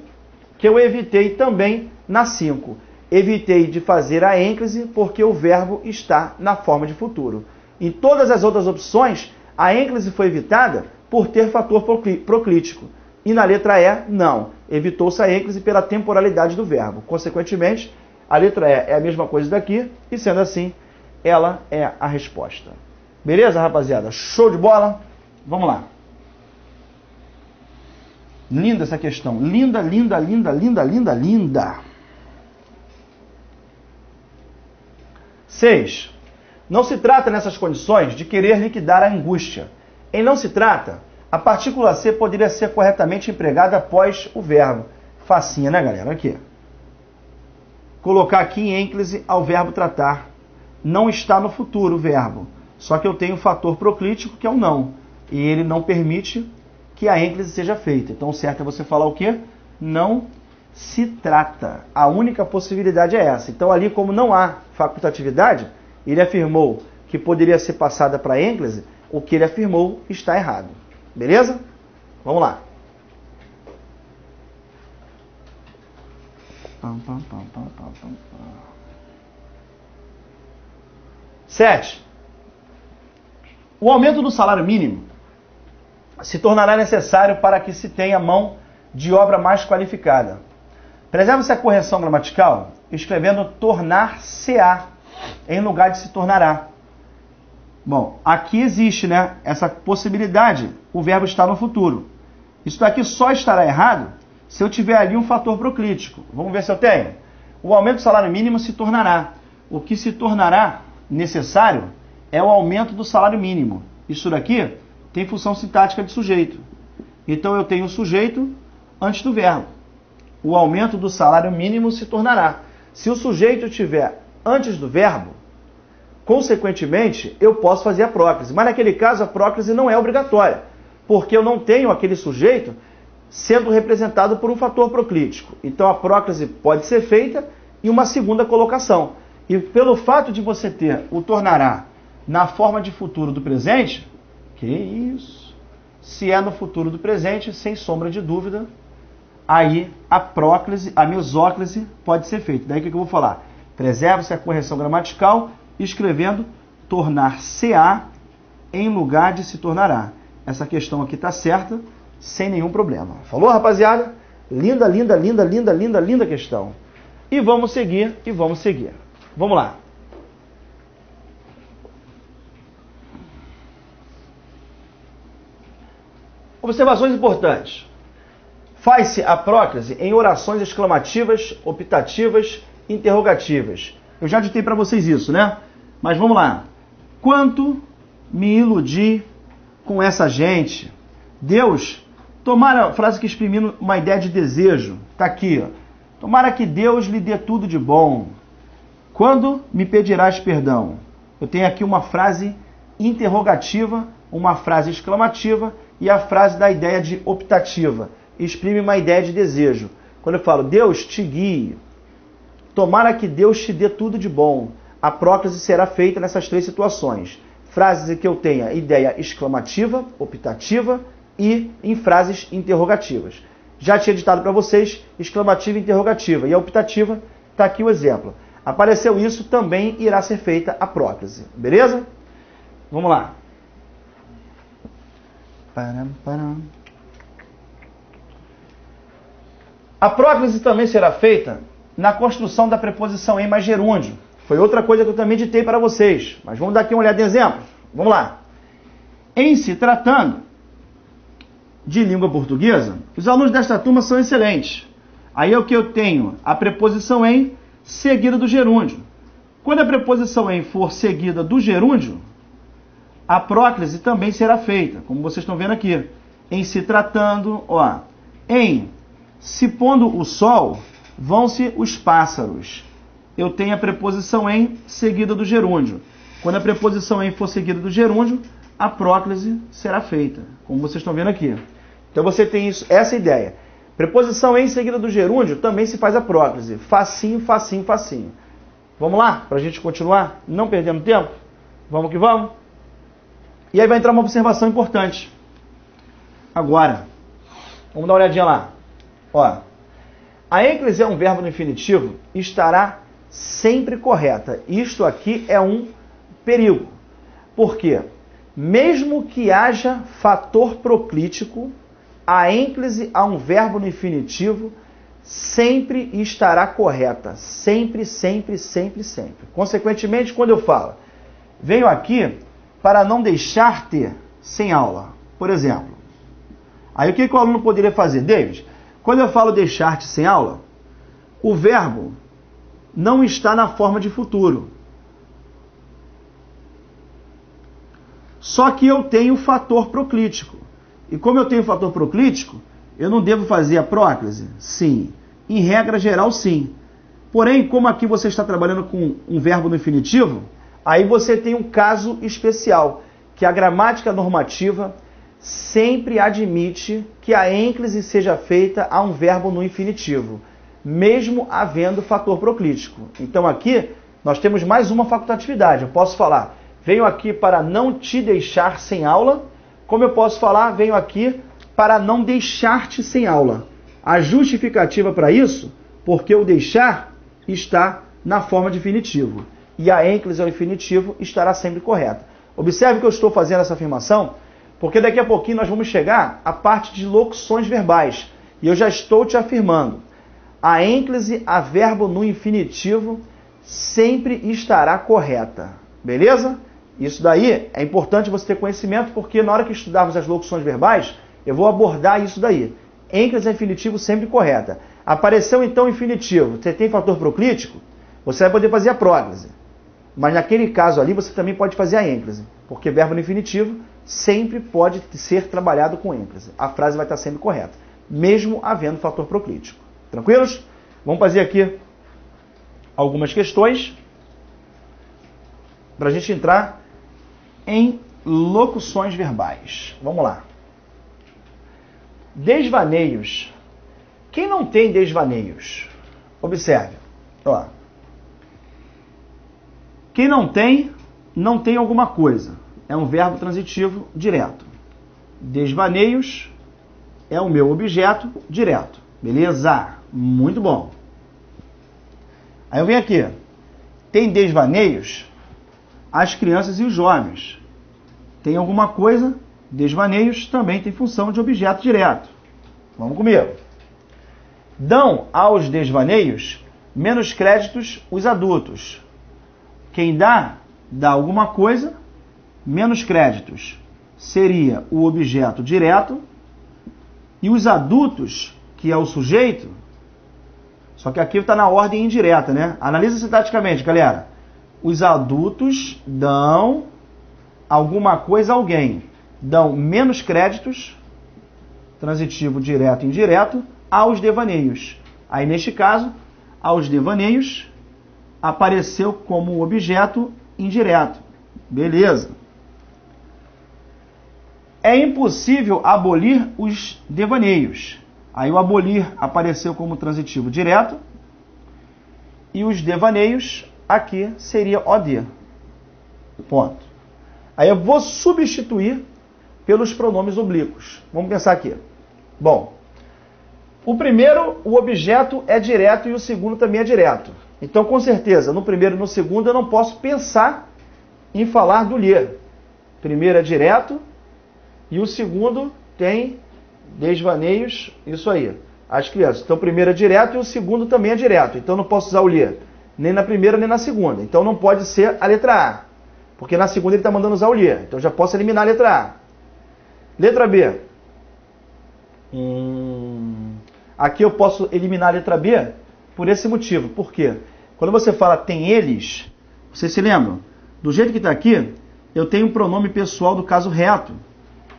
que eu evitei também na 5. Evitei de fazer a ênclise porque o verbo está na forma de futuro. Em todas as outras opções, a ênclise foi evitada por ter fator proclítico. E na letra E, não. Evitou-se a ênclise pela temporalidade do verbo. Consequentemente, a letra E é a mesma coisa daqui, e sendo assim, ela é a resposta. Beleza, rapaziada? Show de bola? Vamos lá. Linda essa questão. Linda, linda, linda, linda, linda, linda. 6. Não se trata nessas condições de querer liquidar a angústia. Em não se trata, a partícula C poderia ser corretamente empregada após o verbo. Facinha, né, galera? Aqui. Colocar aqui em ênclise ao verbo tratar. Não está no futuro o verbo. Só que eu tenho o fator proclítico, que é o não. E ele não permite que a ênclise seja feita. Então o certo é você falar o quê? Não se trata. A única possibilidade é essa. Então ali, como não há facultatividade, ele afirmou que poderia ser passada para a ênclise, o que ele afirmou está errado. Beleza? Vamos lá. 7. O aumento do salário mínimo se tornará necessário para que se tenha mão de obra mais qualificada. Preserve-se a correção gramatical, escrevendo tornar-se-á em lugar de se tornará. Bom, aqui existe, né, essa possibilidade, o verbo está no futuro. Isso daqui só estará errado se eu tiver ali um fator proclítico. Vamos ver se eu tenho. O aumento do salário mínimo se tornará. O que se tornará necessário é o aumento do salário mínimo. Isso daqui tem função sintática de sujeito. Então eu tenho o sujeito antes do verbo. O aumento do salário mínimo se tornará. Se o sujeito estiver antes do verbo, consequentemente, eu posso fazer a próclise. Mas naquele caso, a próclise não é obrigatória, porque eu não tenho aquele sujeito sendo representado por um fator proclítico. Então a próclise pode ser feita em uma segunda colocação. E pelo fato de você ter o tornará na forma de futuro do presente, que isso? Se é no futuro do presente, sem sombra de dúvida, aí a próclise, a mesóclise pode ser feita. Daí o que eu vou falar? Preserve-se a correção gramatical, escrevendo tornar-se-á em lugar de se tornará. Essa questão aqui está certa, sem nenhum problema. Falou, rapaziada? Linda, linda, linda, linda, linda, linda questão. E vamos seguir, e vamos seguir. Vamos lá. Observações importantes. Faz-se a próclise em orações exclamativas, optativas, interrogativas. Eu já ditei para vocês isso, né? Mas vamos lá. Quanto me iludi com essa gente. Deus, tomara, a frase que exprimindo uma ideia de desejo. Está aqui, ó. Tomara que Deus lhe dê tudo de bom. Quando me pedirás perdão? Eu tenho aqui uma frase interrogativa, uma frase exclamativa e a frase da ideia de optativa. Exprime uma ideia de desejo. Quando eu falo, Deus te guie, tomara que Deus te dê tudo de bom, a próclise será feita nessas três situações. Frases em que eu tenha ideia exclamativa, optativa e em frases interrogativas. Já tinha ditado para vocês exclamativa e interrogativa. E a optativa, está aqui o exemplo. Apareceu isso, também irá ser feita a próclise. Beleza? Vamos lá. A próclise também será feita na construção da preposição em mais gerúndio. Foi outra coisa que eu também ditei para vocês. Mas vamos dar aqui uma olhada em exemplos. Vamos lá. Em se tratando de língua portuguesa, os alunos desta turma são excelentes. Aí é o que eu tenho? A preposição em seguida do gerúndio. Quando a preposição em for seguida do gerúndio, a próclise também será feita, como vocês estão vendo aqui. Em se tratando, ó, em se pondo o sol, vão-se os pássaros. Eu tenho a preposição em seguida do gerúndio. Quando a preposição em for seguida do gerúndio, a próclise será feita, como vocês estão vendo aqui. Então você tem isso, essa ideia. Preposição em seguida do gerúndio também se faz a próclise. Facinho, facinho, facinho. Vamos lá, para a gente continuar, não perdendo tempo? Vamos que vamos? E aí vai entrar uma observação importante. Agora, vamos dar uma olhadinha lá. Ó, a ênclise é um verbo no infinitivo, estará sempre correta. Isto aqui é um perigo. Por quê? Mesmo que haja fator proclítico, a ênclise a um verbo no infinitivo sempre estará correta. Sempre, sempre, sempre, sempre. Consequentemente, quando eu falo, venho aqui para não deixar-te sem aula, por exemplo. Aí o que o aluno poderia fazer? David, quando eu falo deixar-te sem aula, o verbo não está na forma de futuro. Só que eu tenho fator proclítico. E como eu tenho fator proclítico, eu não devo fazer a próclise? Sim. Em regra geral, sim. Porém, como aqui você está trabalhando com um verbo no infinitivo, aí você tem um caso especial, que a gramática normativa sempre admite que a ênclise seja feita a um verbo no infinitivo, mesmo havendo fator proclítico. Então aqui nós temos mais uma facultatividade. Eu posso falar, venho aqui para não te deixar sem aula. Como eu posso falar, venho aqui para não deixar-te sem aula. A justificativa para isso, porque o deixar está na forma de infinitivo. E a ênclise ao infinitivo estará sempre correta. Observe que eu estou fazendo essa afirmação, porque daqui a pouquinho nós vamos chegar à parte de locuções verbais. E eu já estou te afirmando. A ênclise a verbo no infinitivo sempre estará correta. Beleza? Isso daí é importante você ter conhecimento, porque na hora que estudarmos as locuções verbais, eu vou abordar isso daí. Ênclise a infinitivo sempre correta. Apareceu então o infinitivo, você tem fator proclítico, você vai poder fazer a próglise. Mas naquele caso ali você também pode fazer a ênclise, porque verbo no infinitivo sempre pode ser trabalhado com ênclise. A frase vai estar sempre correta, mesmo havendo fator proclítico. Tranquilos? Vamos fazer aqui algumas questões para a gente entrar em locuções verbais. Vamos lá. Desvaneios. Quem não tem desvaneios? Observe. Ó. Quem não tem alguma coisa. É um verbo transitivo direto. Desvaneios é o meu objeto direto. Beleza? Muito bom. Aí eu venho aqui. Tem desvaneios as crianças e os jovens. Tem alguma coisa, desvaneios também tem função de objeto direto. Vamos comigo. Dão aos desvaneios menos créditos os adultos. Quem dá alguma coisa, menos créditos. Seria o objeto direto. E os adultos, que é o sujeito, só que aqui está na ordem indireta, né? Analisa sintaticamente, galera. Os adultos dão alguma coisa a alguém. Dão menos créditos, transitivo direto e indireto, aos devaneios. Aí, neste caso, aos devaneios, apareceu como objeto indireto. Beleza. É impossível abolir os devaneios. Aí o abolir apareceu como transitivo direto. E os devaneios, aqui seria OD. Ponto. Aí eu vou substituir pelos pronomes oblíquos. Vamos pensar aqui. Bom, o primeiro, o objeto é direto e o segundo também é direto. Então, com certeza, no primeiro e no segundo eu não posso pensar em falar do lhe. Primeiro é direto e o segundo tem desvaneios, isso aí, as crianças. Então, o primeiro é direto e o segundo também é direto. Então, não posso usar o lhe, nem na primeira nem na segunda. Então, não pode ser a letra A, porque na segunda ele está mandando usar o lhe. Então, já posso eliminar a letra A. Letra B. Aqui eu posso eliminar a letra B por esse motivo. Por quê? Quando você fala tem eles, vocês se lembram? Do jeito que está aqui, eu tenho um pronome pessoal do caso reto.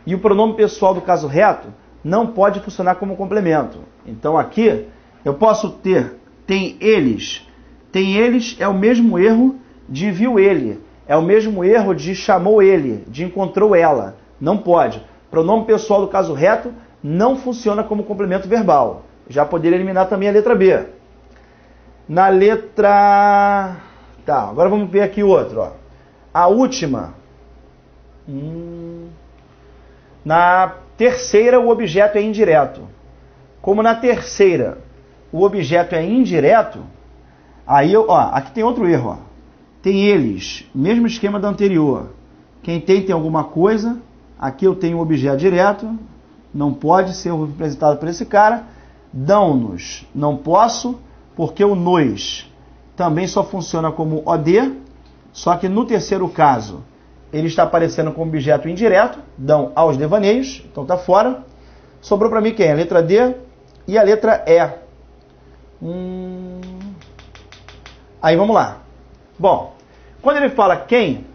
E o pronome pessoal do caso reto não pode funcionar como complemento. Então aqui eu posso ter tem eles. Tem eles é o mesmo erro de viu ele. É o mesmo erro de chamou ele, de encontrou ela. Não pode. Pronome pessoal do caso reto não funciona como complemento verbal. Já poderia eliminar também a letra B. Na letra... Tá, agora vamos ver aqui outro. Ó. A última. Na terceira, o objeto é indireto. Como na terceira o objeto é indireto, aí aqui tem outro erro. Ó. Tem eles, mesmo esquema da anterior. Quem tem alguma coisa. Aqui eu tenho o objeto direto. Não pode ser representado por esse cara. Dão-nos, não posso, porque o nos também só funciona como OD, só que no terceiro caso ele está aparecendo como objeto indireto, dão aos devaneios, então está fora. Sobrou para mim quem? A letra D e a letra E. Aí vamos lá. Bom, quando ele fala quem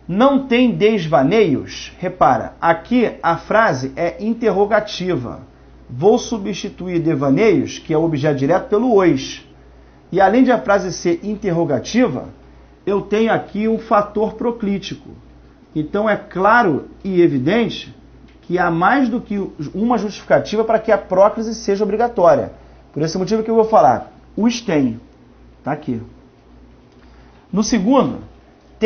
não tem desvaneios, repara, aqui a frase é interrogativa. Vou substituir devaneios, que é o objeto direto, pelo os. E além de a frase ser interrogativa, eu tenho aqui um fator proclítico. Então é claro e evidente que há mais do que uma justificativa para que a próclise seja obrigatória. Por esse motivo que eu vou falar, os tem. Está aqui. No segundo,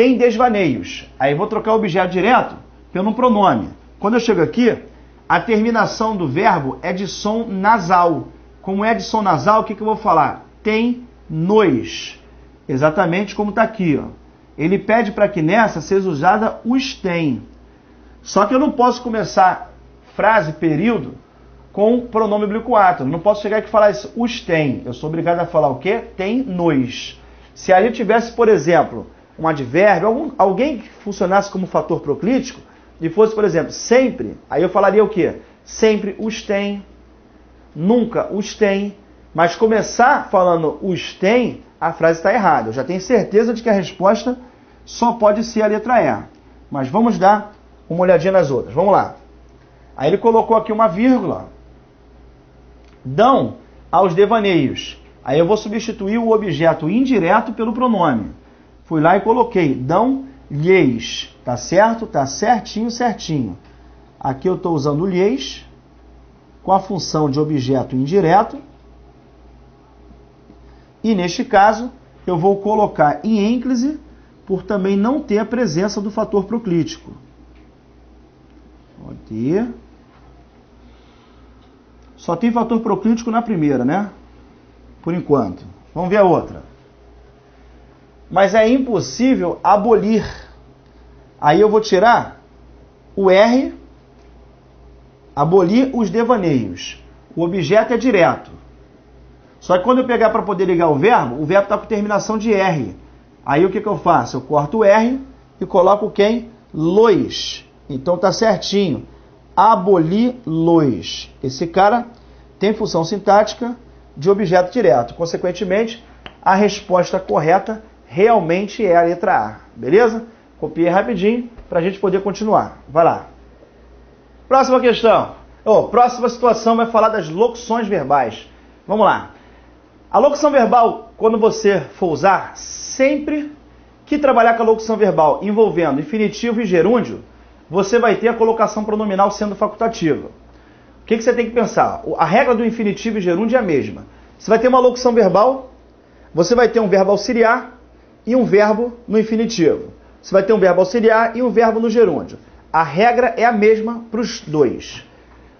tem desvaneios. Aí eu vou trocar o objeto direto pelo pronome. Quando eu chego aqui, a terminação do verbo é de som nasal. Como é de som nasal, o que eu vou falar? Tem nos. Exatamente como está aqui. Ó. Ele pede para que nessa seja usada os tem. Só que eu não posso começar frase, período, com pronome oblíquo átono. Não posso chegar aqui e falar isso, os tem. Eu sou obrigado a falar o quê? Tem nos. Se a gente tivesse, por exemplo, um advérbio, alguém que funcionasse como fator proclítico, e fosse, por exemplo, sempre, aí eu falaria o quê? Sempre os tem, nunca os tem, mas começar falando os tem, a frase está errada. Eu já tenho certeza de que a resposta só pode ser a letra E. Mas vamos dar uma olhadinha nas outras. Vamos lá. Aí ele colocou aqui uma vírgula. Dão aos devaneios. Aí eu vou substituir o objeto indireto pelo pronome. Fui lá e coloquei dão-lhes. Tá certo? Tá certinho, certinho. Aqui eu estou usando lhes com a função de objeto indireto. E neste caso, eu vou colocar em ênclise por também não ter a presença do fator proclítico. Pode. Só tem fator proclítico na primeira, né? Por enquanto. Vamos ver a outra. Mas é impossível abolir. Aí eu vou tirar o R, abolir os devaneios. O objeto é direto. Só que quando eu pegar para poder ligar o verbo está com terminação de R. Aí o que eu faço? Eu corto o R e coloco quem? Los. Então tá certinho. Abolir-los. Esse cara tem função sintática de objeto direto. Consequentemente, a resposta correta realmente é a letra A. Beleza? Copiei rapidinho para a gente poder continuar. Vai lá. Próxima questão. Próxima situação vai falar das locuções verbais. Vamos lá. A locução verbal, quando você for usar, sempre que trabalhar com a locução verbal envolvendo infinitivo e gerúndio, você vai ter a colocação pronominal sendo facultativa. O que você tem que pensar? A regra do infinitivo e gerúndio é a mesma. Você vai ter uma locução verbal, você vai ter um verbo auxiliar e um verbo no infinitivo. Você vai ter um verbo auxiliar e um verbo no gerúndio. A regra é a mesma para os dois.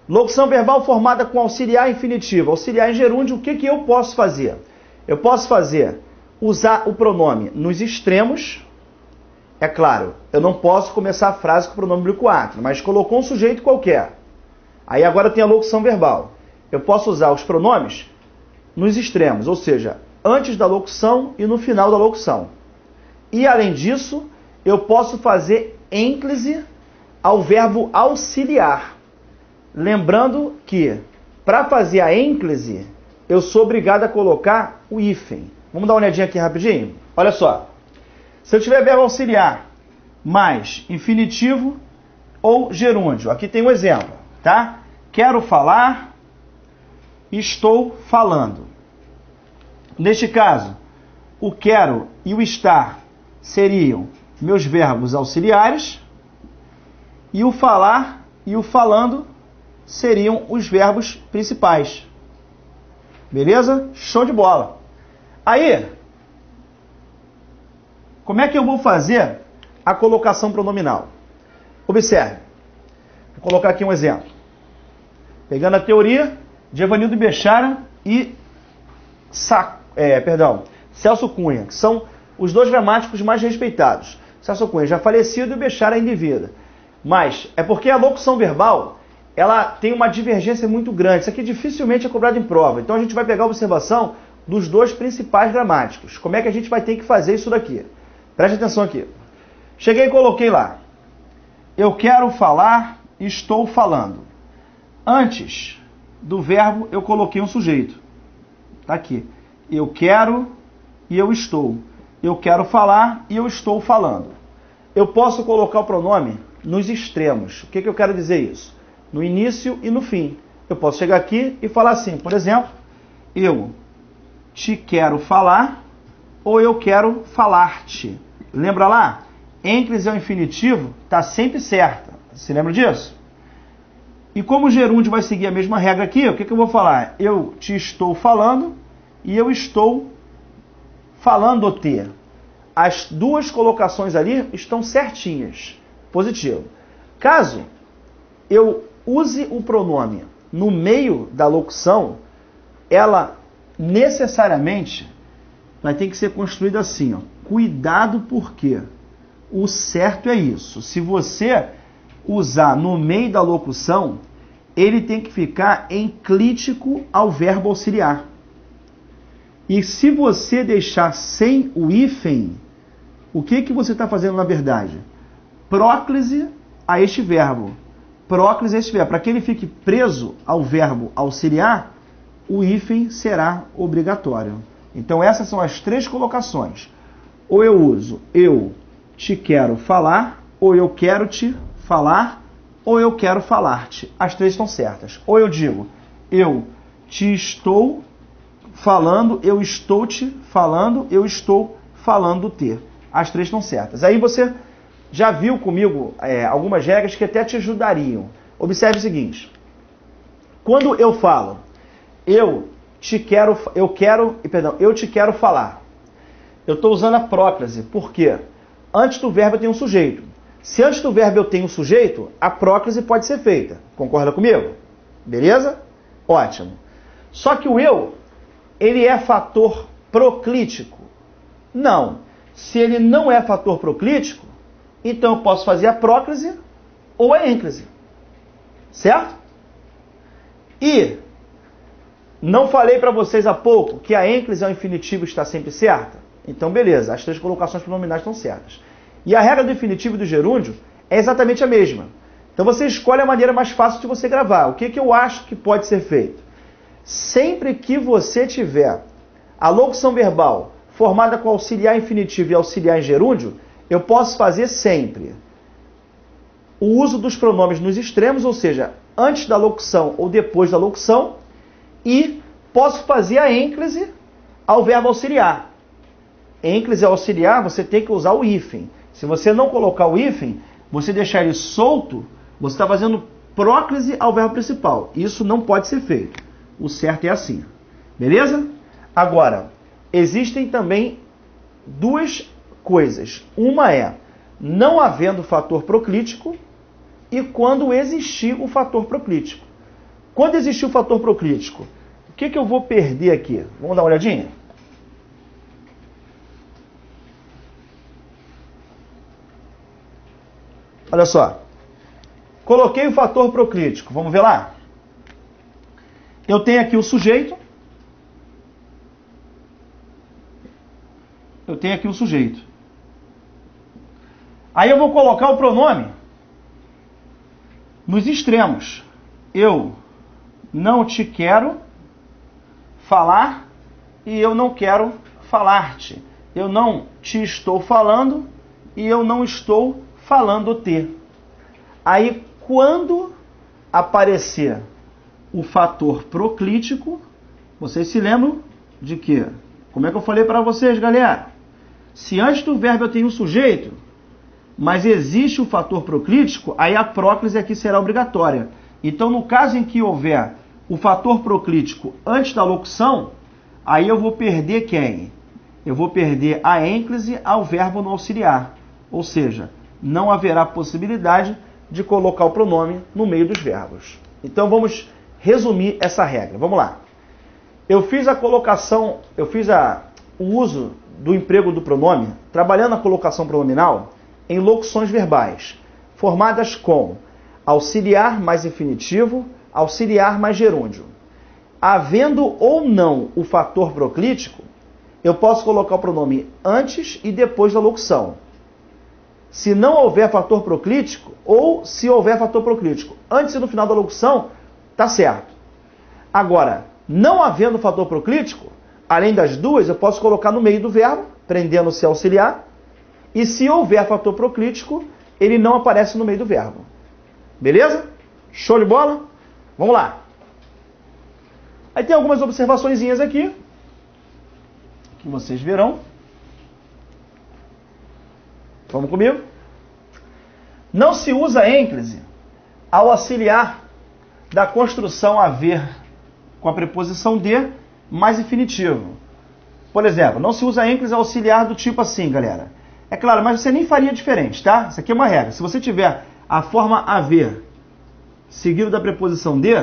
Locução verbal formada com auxiliar e infinitivo. Auxiliar e gerúndio, o que eu posso fazer? Eu posso usar o pronome nos extremos. É claro, eu não posso começar a frase com o pronome oblíquo átono, mas colocou um sujeito qualquer. Aí agora tem a locução verbal. Eu posso usar os pronomes nos extremos, ou seja, antes da locução e no final da locução. E além disso, eu posso fazer ênclise ao verbo auxiliar. Lembrando que, para fazer a ênclise, eu sou obrigado a colocar o hífen. Vamos dar uma olhadinha aqui rapidinho? Olha só. Se eu tiver verbo auxiliar mais infinitivo ou gerúndio, aqui tem um exemplo, tá? Quero falar, estou falando. Neste caso, o quero e o estar seriam meus verbos auxiliares e o falar e o falando seriam os verbos principais. Beleza? Show de bola. Aí, como é que eu vou fazer a colocação pronominal? Observe. Vou colocar aqui um exemplo. Pegando a teoria de Evanildo Bechara e Celso Cunha, que são os dois gramáticos mais respeitados. Celso Cunha já falecido e Bechara ainda em vida. Mas é porque a locução verbal ela tem uma divergência muito grande. Isso aqui dificilmente é cobrado em prova. Então a gente vai pegar a observação dos dois principais gramáticos. Como é que a gente vai ter que fazer isso daqui? Preste atenção aqui. Cheguei e coloquei lá. Eu quero falar, estou falando. Antes do verbo eu coloquei um sujeito. Está aqui. Eu quero e eu estou. Eu quero falar e eu estou falando. Eu posso colocar o pronome nos extremos. O que eu quero dizer isso? No início e no fim. Eu posso chegar aqui e falar assim, por exemplo, eu te quero falar ou eu quero falar-te. Lembra lá? Ênclise ao infinitivo está sempre certa. Você lembra disso? E como o gerúndio vai seguir a mesma regra aqui, o que eu vou falar? Eu te estou falando e eu estou falando-te. as duas colocações ali estão certinhas. Positivo. Caso eu use o pronome no meio da locução, ela necessariamente vai ter que ser construída assim, ó. Cuidado, porque o certo é isso. Se você usar no meio da locução, ele tem que ficar enclítico ao verbo auxiliar. E se você deixar sem o hífen, o que você está fazendo na verdade? Próclise a este verbo. Próclise a este verbo. Para que ele fique preso ao verbo auxiliar, o hífen será obrigatório. Então essas são as três colocações. Ou eu uso eu te quero falar, ou eu quero te falar, ou eu quero falar-te. As três estão certas. Ou eu digo eu te estou falando, eu estou te falando, eu estou falando-te. As três estão certas. Aí você já viu comigo algumas regras que até te ajudariam. Observe o seguinte. Quando eu falo eu te quero falar, eu estou usando a próclise. Por quê? Antes do verbo eu tenho um sujeito. Se antes do verbo eu tenho um sujeito, a próclise pode ser feita. Concorda comigo? Beleza? Ótimo. Só que o eu, ele é fator proclítico? Não. Se ele não é fator proclítico, então eu posso fazer a próclise ou a ênclise. Certo? E não falei para vocês há pouco que a ênclise ao infinitivo está sempre certa? Então, beleza, as três colocações pronominais estão certas. E a regra do infinitivo e do gerúndio é exatamente a mesma. Então você escolhe a maneira mais fácil de você gravar. O que eu acho que pode ser feito? Sempre que você tiver a locução verbal formada com auxiliar infinitivo e auxiliar em gerúndio, eu posso fazer sempre o uso dos pronomes nos extremos, ou seja, antes da locução ou depois da locução, e posso fazer a ênclise ao verbo auxiliar. Ênclise auxiliar, você tem que usar o hífen. Se você não colocar o hífen, você deixar ele solto, você está fazendo próclise ao verbo principal. Isso não pode ser feito. O certo é assim. Beleza? Agora, existem também duas coisas. Uma é não havendo fator proclítico e quando existir o fator proclítico. Quando existir o fator proclítico, o que eu vou perder aqui? Vamos dar uma olhadinha? Olha só. Coloquei o fator proclítico. Vamos ver lá? Eu tenho aqui o sujeito. Eu tenho aqui o sujeito. Aí eu vou colocar o pronome nos extremos. Eu não te quero falar e eu não quero falar-te. Eu não te estou falando e eu não estou falando-te. Aí, quando aparecer o fator proclítico, vocês se lembram de quê? Como é que eu falei para vocês, galera? Se antes do verbo eu tenho um sujeito, mas existe o fator proclítico, aí a próclise aqui será obrigatória. Então, no caso em que houver o fator proclítico antes da locução, aí eu vou perder quem? Eu vou perder a ênclise ao verbo no auxiliar. Ou seja, não haverá possibilidade de colocar o pronome no meio dos verbos. Então, vamos resumir essa regra. Vamos lá. Eu fiz a colocação, o uso do emprego do pronome, trabalhando a colocação pronominal em locuções verbais, formadas com auxiliar mais infinitivo, auxiliar mais gerúndio. Havendo ou não o fator proclítico, eu posso colocar o pronome antes e depois da locução. Se não houver fator proclítico, ou se houver fator proclítico antes e no final da locução, tá certo. Agora, não havendo fator proclítico, além das duas, eu posso colocar no meio do verbo, prendendo-se auxiliar, e se houver fator proclítico, ele não aparece no meio do verbo. Beleza? Show de bola? Vamos lá. Aí tem algumas observaçõezinhas aqui, que vocês verão. Vamos comigo? Não se usa ênclise ao auxiliar da construção haver com a preposição de mais infinitivo. Por exemplo, não se usa ênclise auxiliar do tipo assim, galera. É claro, mas você nem faria diferente, tá? Isso aqui é uma regra. Se você tiver a forma haver seguido da preposição de,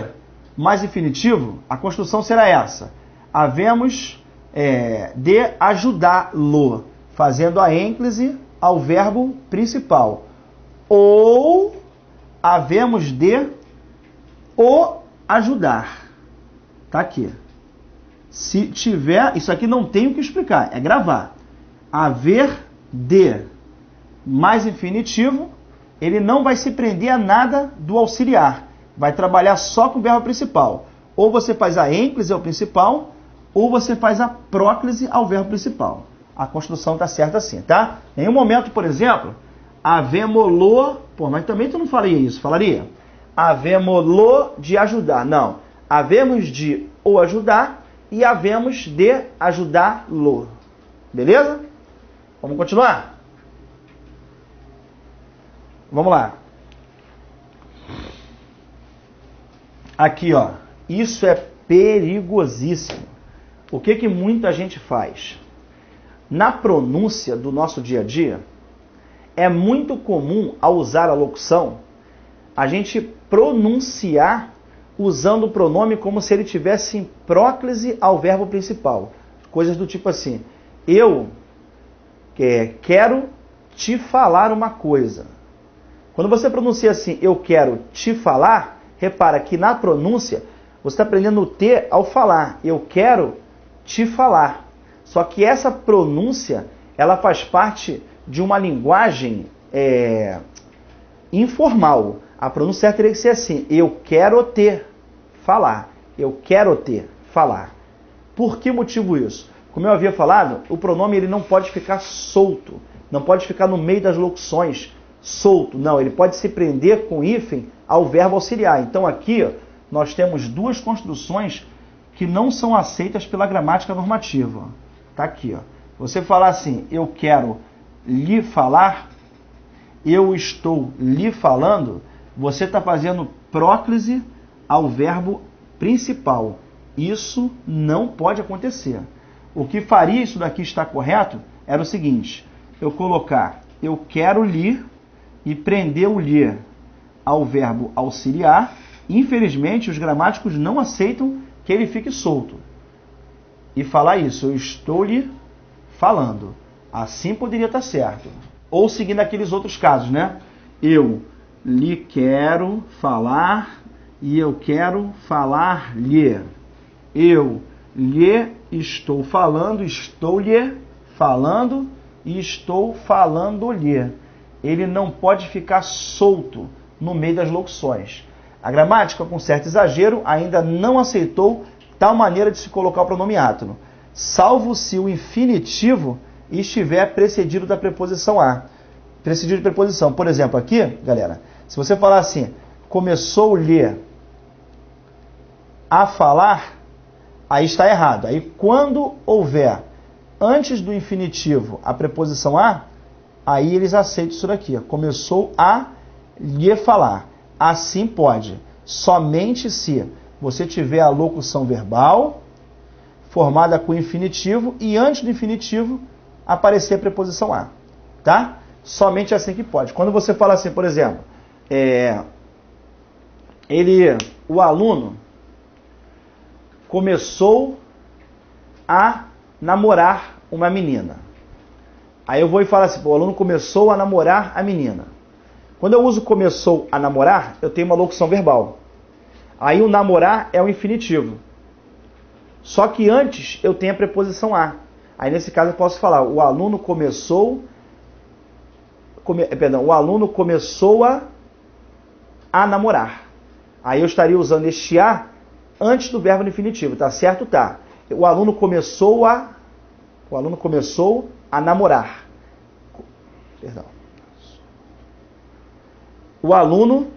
mais infinitivo, a construção será essa. Havemos de ajudá-lo, fazendo a ênclise ao verbo principal. Ou havemos de o ajudar. Tá aqui. Se tiver, isso aqui não tem o que explicar, é gravar. Haver de mais infinitivo, ele não vai se prender a nada do auxiliar. Vai trabalhar só com o verbo principal. Ou você faz a ênclise ao principal, ou você faz a próclise ao verbo principal. A construção está certa assim, tá? Em nenhum momento, por exemplo, havemos-lo... Pô, mas também tu não falaria isso, falaria? Havemos-lo de ajudar. Não. Havemos de o ajudar e havemos de ajudá-lo. Beleza? Vamos continuar? Vamos lá. Aqui, ó. Isso é perigosíssimo. O que muita gente faz? Na pronúncia do nosso dia a dia, é muito comum, ao usar a locução, a gente pronunciar usando o pronome como se ele tivesse em próclise ao verbo principal. Coisas do tipo assim, eu quero te falar uma coisa. Quando você pronuncia assim, eu quero te falar, repara que na pronúncia você está aprendendo o T ao falar. Eu quero te falar. Só que essa pronúncia, ela faz parte de uma linguagem informal. A pronúncia certa teria que ser assim, eu quero te falar. Eu quero te falar. Por que motivo isso? Como eu havia falado, o pronome ele não pode ficar solto. Não pode ficar no meio das locuções solto. Não, ele pode se prender com hífen ao verbo auxiliar. Então aqui ó, nós temos duas construções que não são aceitas pela gramática normativa. Tá aqui, ó. Você falar assim, eu quero lhe falar, eu estou lhe falando, você está fazendo próclise ao verbo principal. Isso não pode acontecer. O que faria isso daqui estar correto era o seguinte, eu colocar eu quero lhe e prender o lhe ao verbo auxiliar. Infelizmente, os gramáticos não aceitam que ele fique solto. E falar isso, eu estou lhe falando. Assim poderia estar certo. Ou seguindo aqueles outros casos, né? Eu lhe quero falar e eu quero falar-lhe. Eu lhe estou falando, estou-lhe falando e estou falando-lhe. Ele não pode ficar solto no meio das locuções. A gramática, com certo exagero, ainda não aceitou tal maneira de se colocar o pronome átono, salvo se o infinitivo estiver precedido da preposição a. Precedido de preposição. Por exemplo, aqui, galera, se você falar assim, começou-lhe a falar, aí está errado. Aí quando houver antes do infinitivo a preposição a, aí eles aceitam isso daqui. Começou a lhe falar. Assim pode. Somente se você tiver a locução verbal formada com infinitivo e antes do infinitivo aparecer a preposição a. Tá? Somente assim que pode. Quando você fala assim, por exemplo, o aluno começou a namorar uma menina. Aí eu vou e falo assim, o aluno começou a namorar a menina. Quando eu uso começou a namorar, eu tenho uma locução verbal. Aí o namorar é o infinitivo. Só que antes eu tenho a preposição a. Aí nesse caso eu posso falar, o aluno começou a namorar. Aí eu estaria usando este a antes do verbo no infinitivo, tá certo? Tá. O aluno começou a namorar. Perdão. O aluno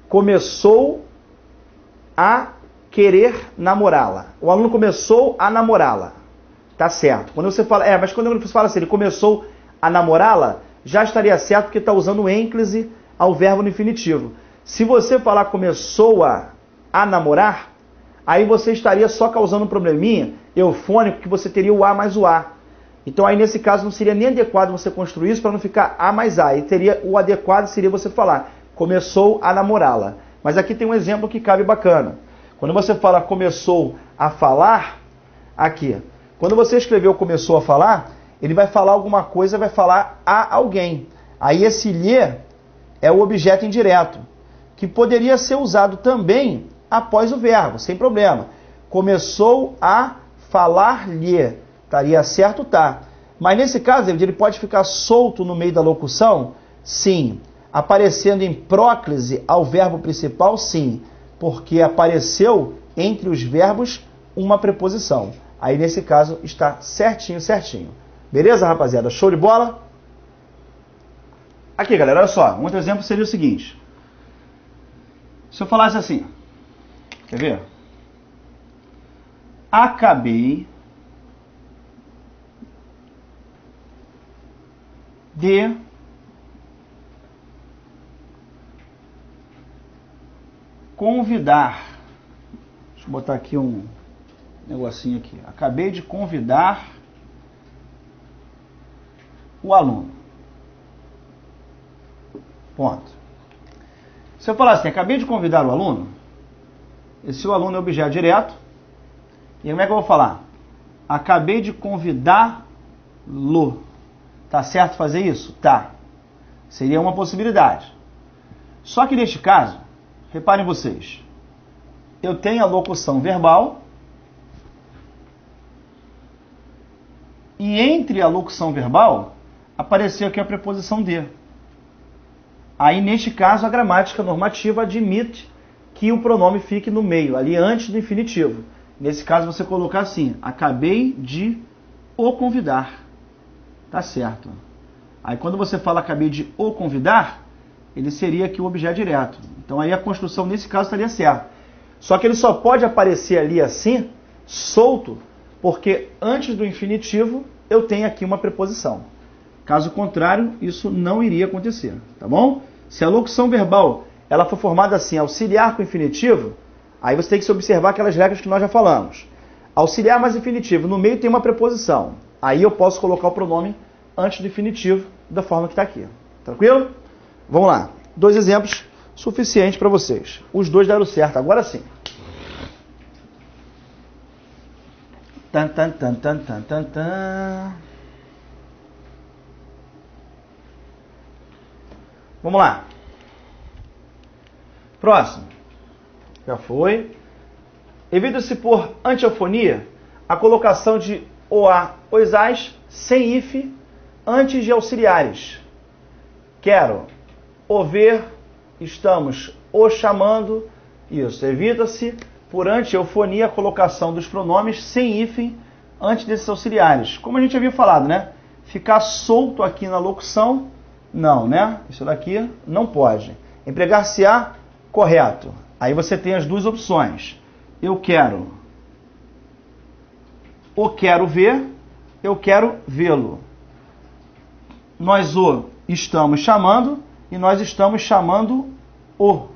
começou a querer namorá-la. O aluno começou a namorá-la. Tá certo. Quando você fala, mas quando você fala assim, ele começou a namorá-la, já estaria certo porque está usando ênclise ao verbo no infinitivo. Se você falar começou a namorar, aí você estaria só causando um probleminha eufônico que você teria o A mais o A. Então aí nesse caso não seria nem adequado você construir isso para não ficar A mais A. E teria, o adequado seria você falar, começou a namorá-la. Mas aqui tem um exemplo que cabe bacana. Quando você fala começou a falar, aqui, quando você escreveu começou a falar, ele vai falar alguma coisa, vai falar a alguém. Aí esse lhe é o objeto indireto, que poderia ser usado também após o verbo, sem problema. Começou a falar-lhe. Estaria certo? Tá. Mas nesse caso, ele pode ficar solto no meio da locução? Sim. Aparecendo em próclise ao verbo principal? Sim. Porque apareceu entre os verbos uma preposição. Aí nesse caso está certinho, certinho. Beleza, rapaziada? Show de bola? Aqui, galera, olha só. Um outro exemplo seria o seguinte. Se eu falasse assim, quer ver? Acabei de convidar. Deixa eu botar aqui um negocinho aqui. Acabei de convidar o aluno. Ponto. Se eu falar assim, acabei de convidar o aluno, esse o aluno é objeto direto. E como é que eu vou falar? Acabei de convidá-lo. Tá certo fazer isso? Tá. Seria uma possibilidade. Só que neste caso, reparem vocês, eu tenho a locução verbal e entre a locução verbal apareceu aqui a preposição de. Aí, neste caso, a gramática normativa admite que o pronome fique no meio, ali antes do infinitivo. Nesse caso, você colocar assim, acabei de o convidar. Tá certo. Aí, quando você fala acabei de o convidar, ele seria aqui o objeto direto. Então, aí a construção, nesse caso, estaria certa. Só que ele só pode aparecer ali assim, solto, porque antes do infinitivo, eu tenho aqui uma preposição. Caso contrário, isso não iria acontecer, tá bom? Se a locução verbal ela for formada assim, auxiliar com infinitivo, aí você tem que se observar aquelas regras que nós já falamos. Auxiliar mais infinitivo, no meio tem uma preposição. Aí eu posso colocar o pronome antes do infinitivo, da forma que está aqui. Tranquilo? Vamos lá. 2 exemplos suficientes para vocês. Os 2 deram certo, agora sim. Tan, tan, tan, tan, tan, tan, tan. Vamos lá. Próximo. Já foi. Evita-se por antiofonia a colocação de OA, OISAS, sem hífen, antes de auxiliares. Quero o ver, estamos o chamando. Isso. Evita-se por antiofonia a colocação dos pronomes sem hífen antes desses auxiliares. Como a gente havia falado, né? Ficar solto aqui na locução, não, né? Isso daqui não pode. Empregar-se-á, correto. Aí você tem as 2 opções. Eu quero o quero ver, eu quero vê-lo. Nós o estamos chamando e nós estamos chamando o.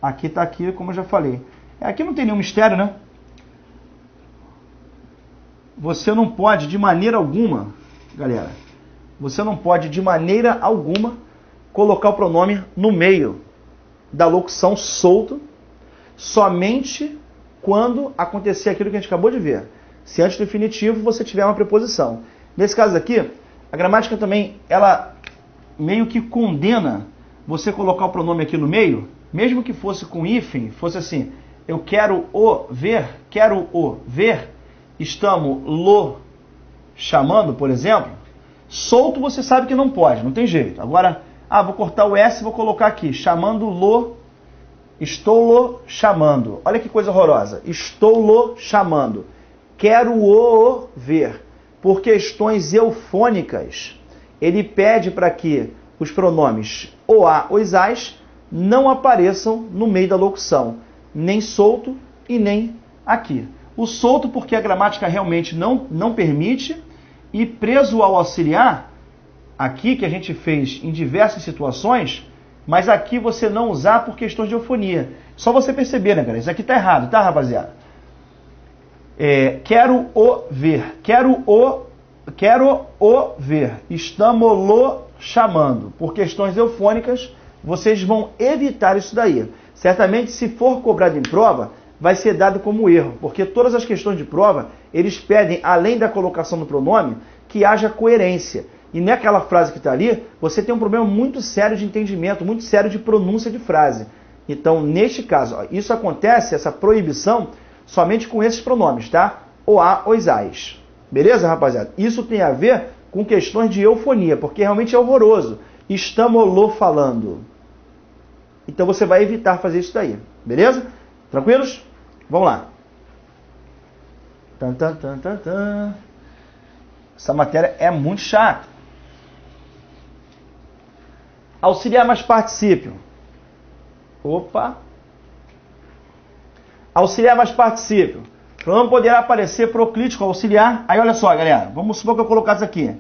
Aqui está aqui, como eu já falei. Aqui não tem nenhum mistério, né? Você não pode de maneira alguma, galera, você não pode de maneira alguma colocar o pronome no meio da locução solto, somente quando acontecer aquilo que a gente acabou de ver. Se antes do infinitivo você tiver uma preposição. Nesse caso aqui, a gramática também, ela meio que condena você colocar o pronome aqui no meio, mesmo que fosse com hífen, fosse assim, eu quero o ver, estamos lo chamando, por exemplo, solto você sabe que não pode, não tem jeito. Agora, vou cortar o S e vou colocar aqui, chamando-lo, estou-lo chamando. Olha que coisa horrorosa, estou-lo chamando. Quero-o ver. Por questões eufônicas, ele pede para que os pronomes OA, OISAS não apareçam no meio da locução, nem solto e nem aqui. O solto porque a gramática realmente não permite, e preso ao auxiliar, aqui que a gente fez em diversas situações, mas aqui você não usar por questões de eufonia. Só você perceber, né, galera? Isso aqui tá errado, tá, rapaziada? Quero o ver. Quero o ver. Estamos-lo chamando. Por questões eufônicas, vocês vão evitar isso daí. Certamente, se for cobrado em prova, vai ser dado como erro, porque todas as questões de prova, eles pedem, além da colocação do pronome, que haja coerência. E naquela frase que está ali, você tem um problema muito sério de entendimento, muito sério de pronúncia de frase. Então, neste caso, ó, isso acontece, essa proibição, somente com esses pronomes, tá? O a, os ais. Beleza, rapaziada? Isso tem a ver com questões de eufonia, porque realmente é horroroso. Estamos-lo falando. Então, você vai evitar fazer isso daí. Beleza? Tranquilos? Vamos lá. Essa matéria é muito chata. Auxiliar mais particípio. Opa. Auxiliar mais particípio. O pronome poderá aparecer proclítico auxiliar. Aí olha só, galera. Vamos supor que eu colocasse aqui.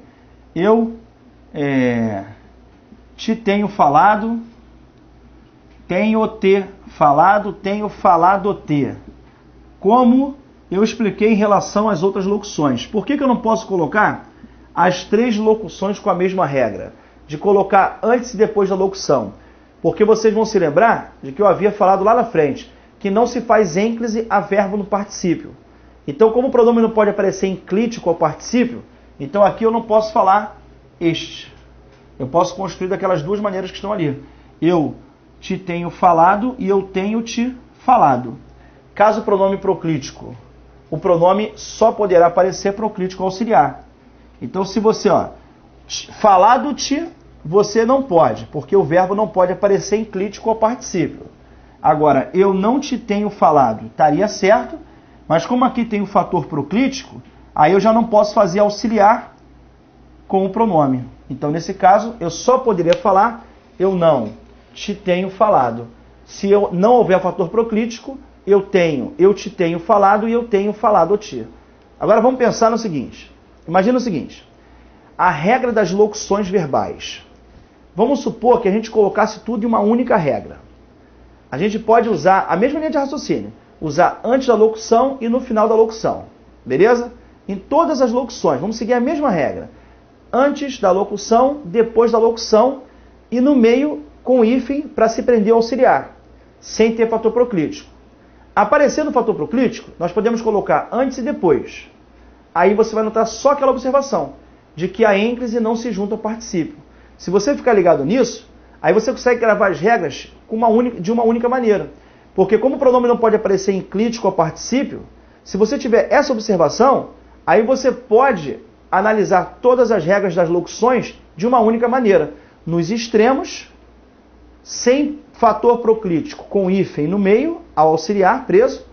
Eu te tenho falado. Tenho te falado. Tenho falado te. Como eu expliquei em relação às outras locuções. Por que eu não posso colocar as três locuções com a mesma regra? De colocar antes e depois da locução. Porque vocês vão se lembrar de que eu havia falado lá na frente que não se faz ênclise a verbo no particípio. Então, como o pronome não pode aparecer enclítico ao particípio, então aqui eu não posso falar este. Eu posso construir daquelas duas maneiras que estão ali. Eu te tenho falado e eu tenho te falado. Caso o pronome proclítico, o pronome só poderá aparecer proclítico auxiliar. Então, se você, falado-te, você não pode, porque o verbo não pode aparecer enclítico ao particípio. Agora, eu não te tenho falado, estaria certo, mas como aqui tem o fator proclítico, aí eu já não posso fazer auxiliar com o pronome. Então, nesse caso, eu só poderia falar, eu não te tenho falado. Se eu não houver fator proclítico, eu te tenho falado e eu tenho falado ti. Agora vamos pensar no seguinte. Imagina o seguinte. A regra das locuções verbais. Vamos supor que a gente colocasse tudo em uma única regra. A gente pode usar a mesma linha de raciocínio. Usar antes da locução e no final da locução. Beleza? Em todas as locuções. Vamos seguir a mesma regra. Antes da locução, depois da locução e no meio com hífen para se prender ao auxiliar. Sem ter fator proclítico. Aparecendo o fator proclítico, nós podemos colocar antes e depois. Aí você vai notar só aquela observação de que a ênclise não se junta ao particípio. Se você ficar ligado nisso, aí você consegue gravar as regras de uma única maneira. Porque como o pronome não pode aparecer enclítico ao particípio, se você tiver essa observação, aí você pode analisar todas as regras das locuções de uma única maneira. Nos extremos, sem fator proclítico, com hífen no meio, ao auxiliar preso.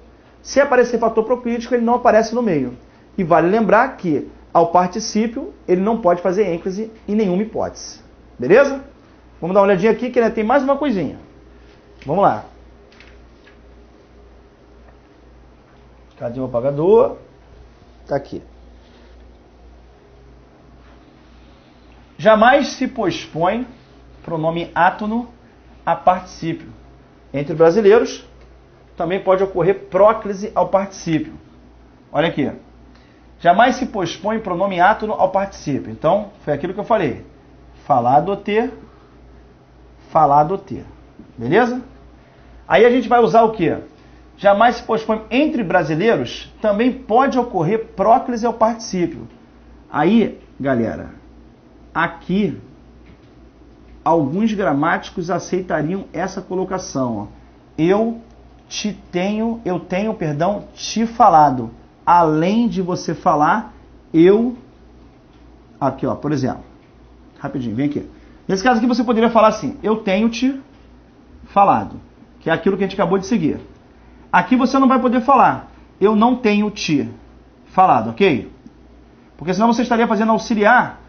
Se aparecer fator proclítico, ele não aparece no meio. E vale lembrar que, ao particípio, ele não pode fazer ênclise em nenhuma hipótese. Beleza? Vamos dar uma olhadinha aqui, que ainda tem mais uma coisinha. Vamos lá. Cadê o apagador? Está aqui. Jamais se pospõe pronome átono a particípio. Entre brasileiros, também pode ocorrer próclise ao particípio. Olha aqui. Jamais se pospõe pronome átono ao particípio. Então, foi aquilo que eu falei. Falado ter, falado ter. Beleza? Aí a gente vai usar o quê? Jamais se pospõe entre brasileiros, também pode ocorrer próclise ao particípio. Aí, galera, aqui, alguns gramáticos aceitariam essa colocação. Ó. Eu tenho te falado. Além de você falar, eu... Aqui, ó, por exemplo. Rapidinho, vem aqui. Nesse caso aqui você poderia falar assim, eu tenho te falado. Que é aquilo que a gente acabou de seguir. Aqui você não vai poder falar, eu não tenho te falado, ok? Porque senão você estaria fazendo auxiliar,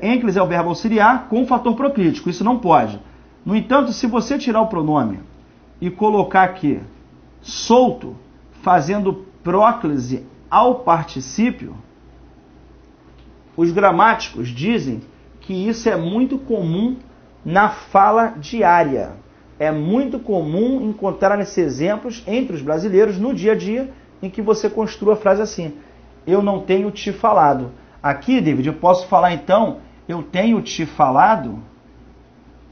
ênclise é o verbo auxiliar com o fator proclítico. Isso não pode. No entanto, se você tirar o pronome e colocar aqui solto, fazendo próclise ao particípio, os gramáticos dizem que isso é muito comum na fala diária. É muito comum encontrar esses exemplos entre os brasileiros no dia a dia em que você construa a frase assim: eu não tenho te falado. Aqui, David, eu posso falar então, eu tenho te falado.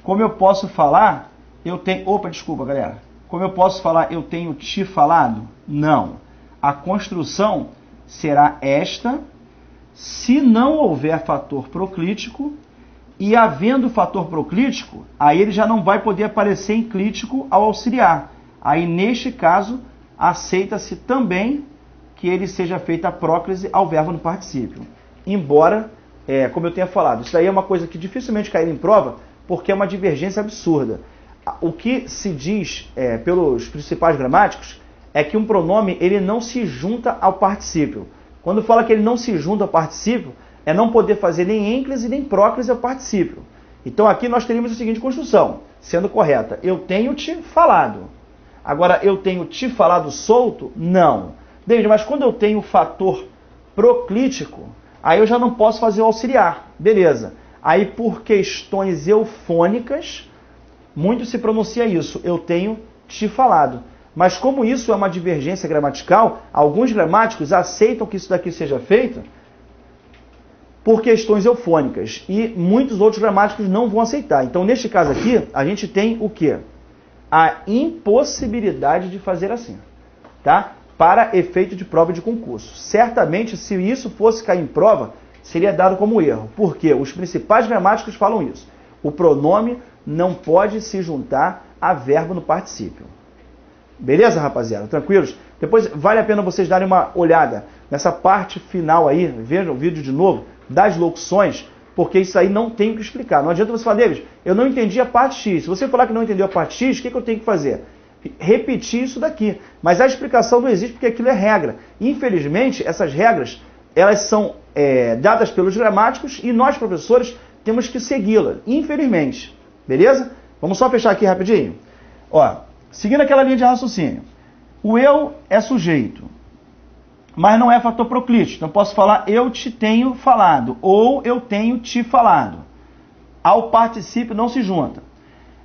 Como eu posso falar, eu tenho... Opa, desculpa, galera. Como eu posso falar, eu tenho te falado? Não. A construção será esta, se não houver fator proclítico, e havendo fator proclítico, aí ele já não vai poder aparecer enclítico ao auxiliar. Aí, neste caso, aceita-se também que ele seja feita a próclise ao verbo no particípio. Embora, como eu tenha falado, isso daí é uma coisa que dificilmente cairia em prova, porque é uma divergência absurda. O que se diz pelos principais gramáticos é que um pronome ele não se junta ao particípio. Quando fala que ele não se junta ao particípio, é não poder fazer nem ênclise nem próclise ao particípio. Então aqui nós teríamos a seguinte construção, sendo correta: eu tenho te falado. Agora, eu tenho te falado solto? Não. David, mas quando eu tenho o fator proclítico, aí eu já não posso fazer o auxiliar. Beleza. Aí, por questões eufônicas, muito se pronuncia isso: eu tenho te falado. Mas como isso é uma divergência gramatical, alguns gramáticos aceitam que isso daqui seja feito por questões eufônicas. E muitos outros gramáticos não vão aceitar. Então, neste caso aqui, a gente tem o quê? A impossibilidade de fazer assim, tá? Para efeito de prova de concurso. Certamente, se isso fosse cair em prova, seria dado como erro. Porque os principais gramáticos falam isso. O pronome não pode se juntar a verbo no particípio. Beleza, rapaziada? Tranquilos? Depois vale a pena vocês darem uma olhada nessa parte final aí, vejam o vídeo de novo, das locuções, porque isso aí não tem o que explicar. Não adianta você falar: David, eu não entendi a parte X. Se você falar que não entendeu a parte X, o que eu tenho que fazer? Repetir isso daqui. Mas a explicação não existe porque aquilo é regra. Infelizmente, essas regras, elas são dadas pelos gramáticos e nós, professores, temos que segui-las. Infelizmente. Beleza? Vamos só fechar aqui rapidinho? Ó, seguindo aquela linha de raciocínio. O eu é sujeito, mas não é fator proclítico. Então, eu posso falar eu te tenho falado ou eu tenho te falado. Ao particípio não se junta.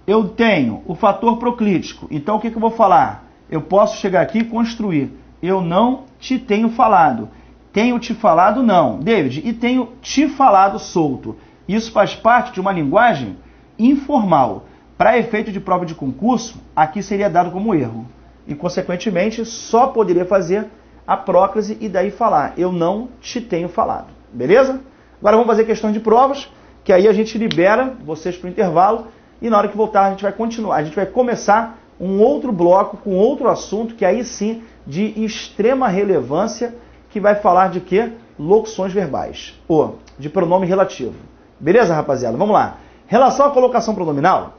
Eu tenho o fator proclítico. Então, o que eu vou falar? Eu posso chegar aqui e construir: eu não te tenho falado. Tenho te falado não. David, e tenho te falado solto. Isso faz parte de uma linguagem informal. Para efeito de prova de concurso, aqui seria dado como erro. E, consequentemente, só poderia fazer a próclise e daí falar: eu não te tenho falado. Beleza? Agora vamos fazer questão de provas, que aí a gente libera vocês para o intervalo e na hora que voltar a gente vai continuar. A gente vai começar um outro bloco com outro assunto, que aí sim de extrema relevância, que vai falar de quê? Locuções verbais, ou de pronome relativo. Beleza, rapaziada? Vamos lá. Relação à colocação pronominal,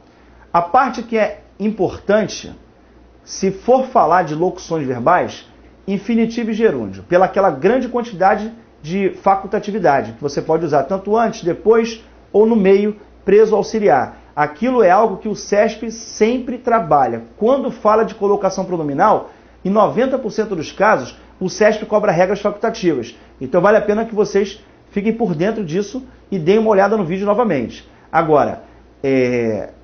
a parte que é importante, se for falar de locuções verbais, infinitivo e gerúndio, pela aquela grande quantidade de facultatividade, que você pode usar tanto antes, depois ou no meio, preso auxiliar. Aquilo é algo que o SESP sempre trabalha. Quando fala de colocação pronominal, em 90% dos casos, o SESP cobra regras facultativas. Então vale a pena que vocês fiquem por dentro disso e deem uma olhada no vídeo novamente. Agora,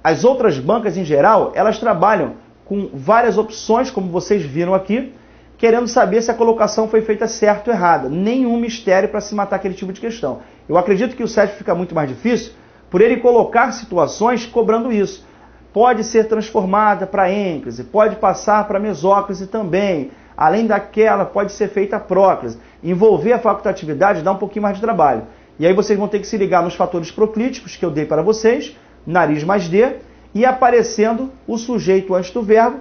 as outras bancas em geral, elas trabalham com várias opções, como vocês viram aqui, querendo saber se a colocação foi feita certa ou errada. Nenhum mistério para se matar aquele tipo de questão. Eu acredito que o SESP fica muito mais difícil por ele colocar situações cobrando isso. Pode ser transformada para ênclise, pode passar para mesóclise também. Além daquela, pode ser feita a próclise. Envolver a facultatividade dá um pouquinho mais de trabalho. E aí vocês vão ter que se ligar nos fatores proclíticos que eu dei para vocês, nariz mais D, e aparecendo o sujeito antes do verbo.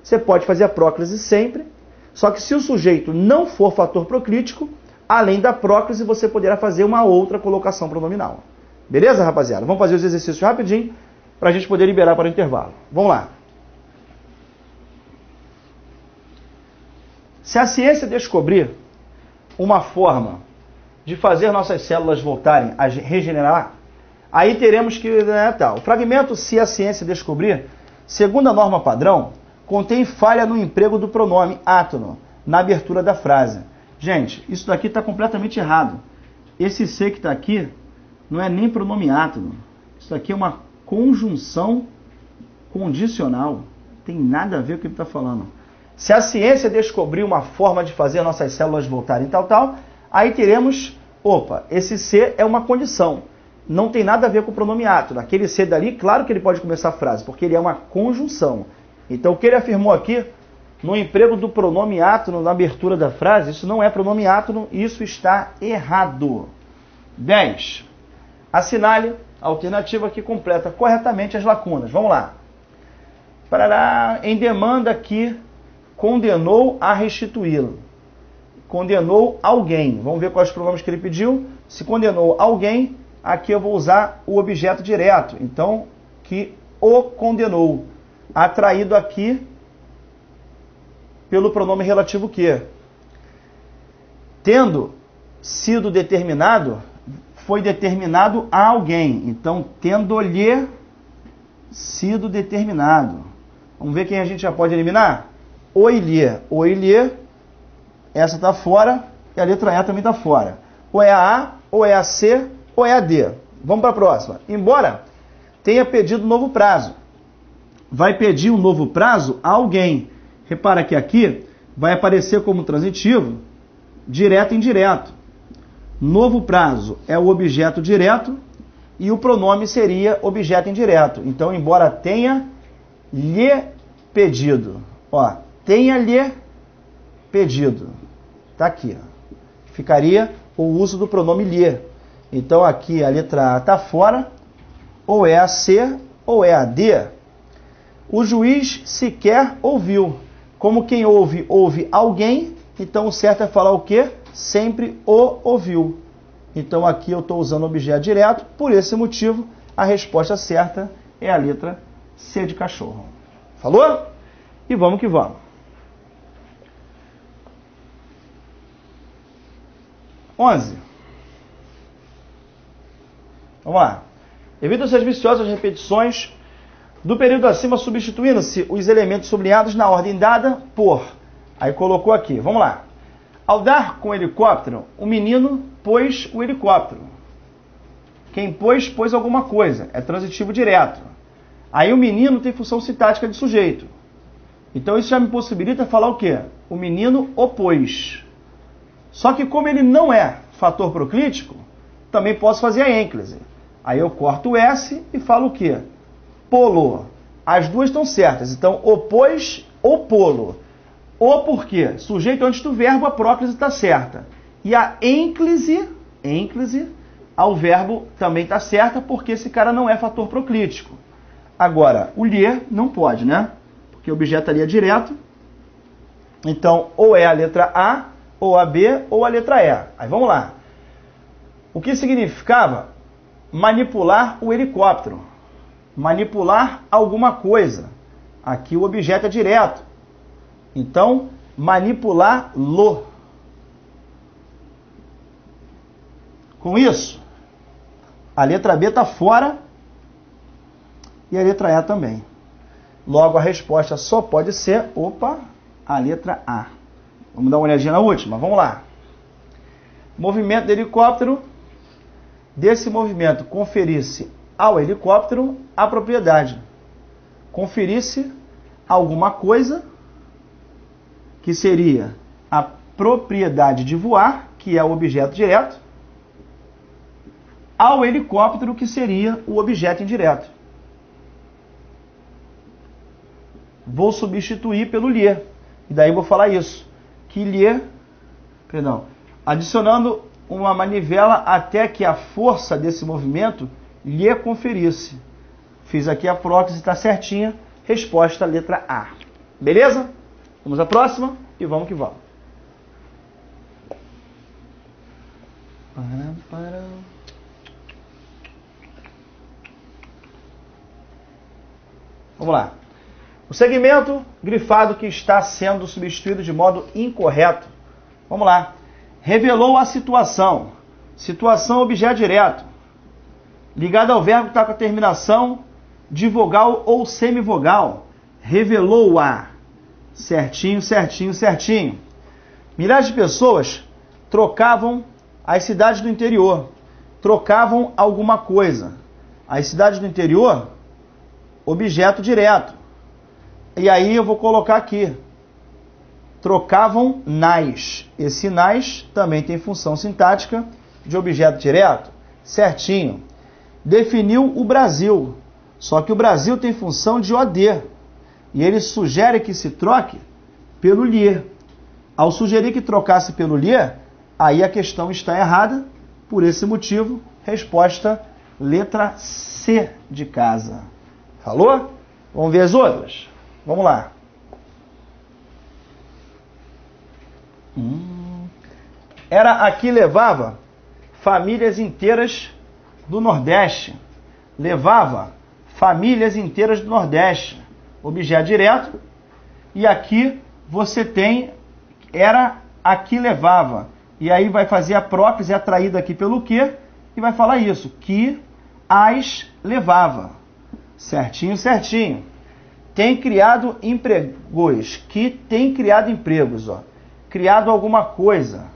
Você pode fazer a próclise sempre, só que se o sujeito não for fator proclítico, além da próclise, você poderá fazer uma outra colocação pronominal. Beleza, rapaziada? Vamos fazer os exercícios rapidinho para a gente poder liberar para o intervalo. Vamos lá. Se a ciência descobrir uma forma de fazer nossas células voltarem a regenerar, aí teremos que... O fragmento, se a ciência descobrir, segundo a norma padrão, contém falha no emprego do pronome átono na abertura da frase. Gente, isso daqui está completamente errado. Esse C que está aqui não é nem pronome átono. Isso daqui é uma conjunção condicional. Tem nada a ver com o que ele está falando. Se a ciência descobrir uma forma de fazer nossas células voltarem tal, aí teremos, opa, esse ser é uma condição. Não tem nada a ver com o pronome átono. Aquele ser dali, claro que ele pode começar a frase, porque ele é uma conjunção. Então, o que ele afirmou aqui, no emprego do pronome átono na abertura da frase, isso não é pronome átono, isso está errado. 10. Assinale a alternativa que completa corretamente as lacunas. Vamos lá. Parará, em demanda que condenou a restituí-lo. Condenou alguém. Vamos ver quais pronomes que ele pediu. Se condenou alguém, aqui eu vou usar o objeto direto. Então, que o condenou. Atraído aqui pelo pronome relativo que. Tendo sido determinado, foi determinado a alguém. Então, tendo-lhe sido determinado. Vamos ver quem a gente já pode eliminar? O-lhe. O-lhe, essa está fora, e a letra E também está fora. Ou é a A, ou é a C, ou é a D. Vamos para a próxima. Embora tenha pedido um novo prazo. Vai pedir um novo prazo a alguém. Repara que aqui vai aparecer como transitivo direto e indireto. Novo prazo é o objeto direto e o pronome seria objeto indireto. Então, embora tenha lhe pedido, ó, tenha lhe pedido, tá aqui, ó. Ficaria o uso do pronome lhe. Então, aqui a letra A está fora, ou é a C ou é a D. O juiz sequer ouviu. Como quem ouve, ouve alguém, então o certo é falar o quê? Sempre o ouviu. Então aqui eu estou usando objeto direto, por esse motivo a resposta certa é a letra C de cachorro. Falou? E vamos que vamos. 11. Vamos lá. Evita-se as viciosas repetições do período acima, substituindo-se os elementos sublinhados na ordem dada por. Aí colocou aqui, vamos lá. Ao dar com o helicóptero, o menino pôs o helicóptero. Quem pôs, pôs alguma coisa. É transitivo direto. Aí o menino tem função sintática de sujeito. Então isso já me possibilita falar o quê? O menino o pôs. Só que como ele não é fator proclítico, também posso fazer a ênclise. Aí eu corto o S e falo o quê? Polo. As duas estão certas. Então, o pôs ou polo. O por quê? Sujeito antes do verbo, a próclise está certa. E a ênclise ao verbo também está certa, porque esse cara não é fator proclítico. Agora, o lhe não pode, né? Porque o objeto ali é direto. Então, ou é a letra A, ou a B, ou a letra E. Aí vamos lá. O que significava manipular o helicóptero? Manipular alguma coisa. Aqui o objeto é direto. Então, manipulá-lo. Com isso, a letra B está fora e a letra E também. Logo, a resposta só pode ser, a letra A. Vamos dar uma olhadinha na última? Vamos lá. Movimento do helicóptero. Desse movimento, conferisse ao helicóptero a propriedade. Conferisse alguma coisa, que seria a propriedade de voar, que é o objeto direto, ao helicóptero, que seria o objeto indireto. Vou substituir pelo lhe. E daí vou falar isso. Que lhe, adicionando uma manivela até que a força desse movimento lhe conferisse. Fiz aqui a prótese, está certinha. Resposta, letra A. Beleza? Vamos à próxima e vamos que vamos. Vamos lá. O segmento grifado que está sendo substituído de modo incorreto. Vamos lá. Revelou a situação. Situação, objeto direto. Ligado ao verbo que está com a terminação de vogal ou semivogal. Revelou-a. Certinho, certinho, certinho. Milhares de pessoas trocavam as cidades do interior. Trocavam alguma coisa. As cidades do interior objeto direto. E aí eu vou colocar aqui. Trocavam nas. Esse nas também tem função sintática de objeto direto. Certinho. Definiu o Brasil. Só que o Brasil tem função de OD. E ele sugere que se troque pelo lhe. Ao sugerir que trocasse pelo lhe, aí a questão está errada. Por esse motivo, resposta letra C de casa. Falou? Vamos ver as outras? Vamos lá. Era aqui levava famílias inteiras do Nordeste. Levava famílias inteiras do Nordeste. Objeto direto. E aqui você tem era aqui levava. E aí vai fazer a próclise atraída aqui pelo que e vai falar isso. Que as levava. Certinho, certinho. Tem criado empregos. Que tem criado empregos, ó. Criado alguma coisa.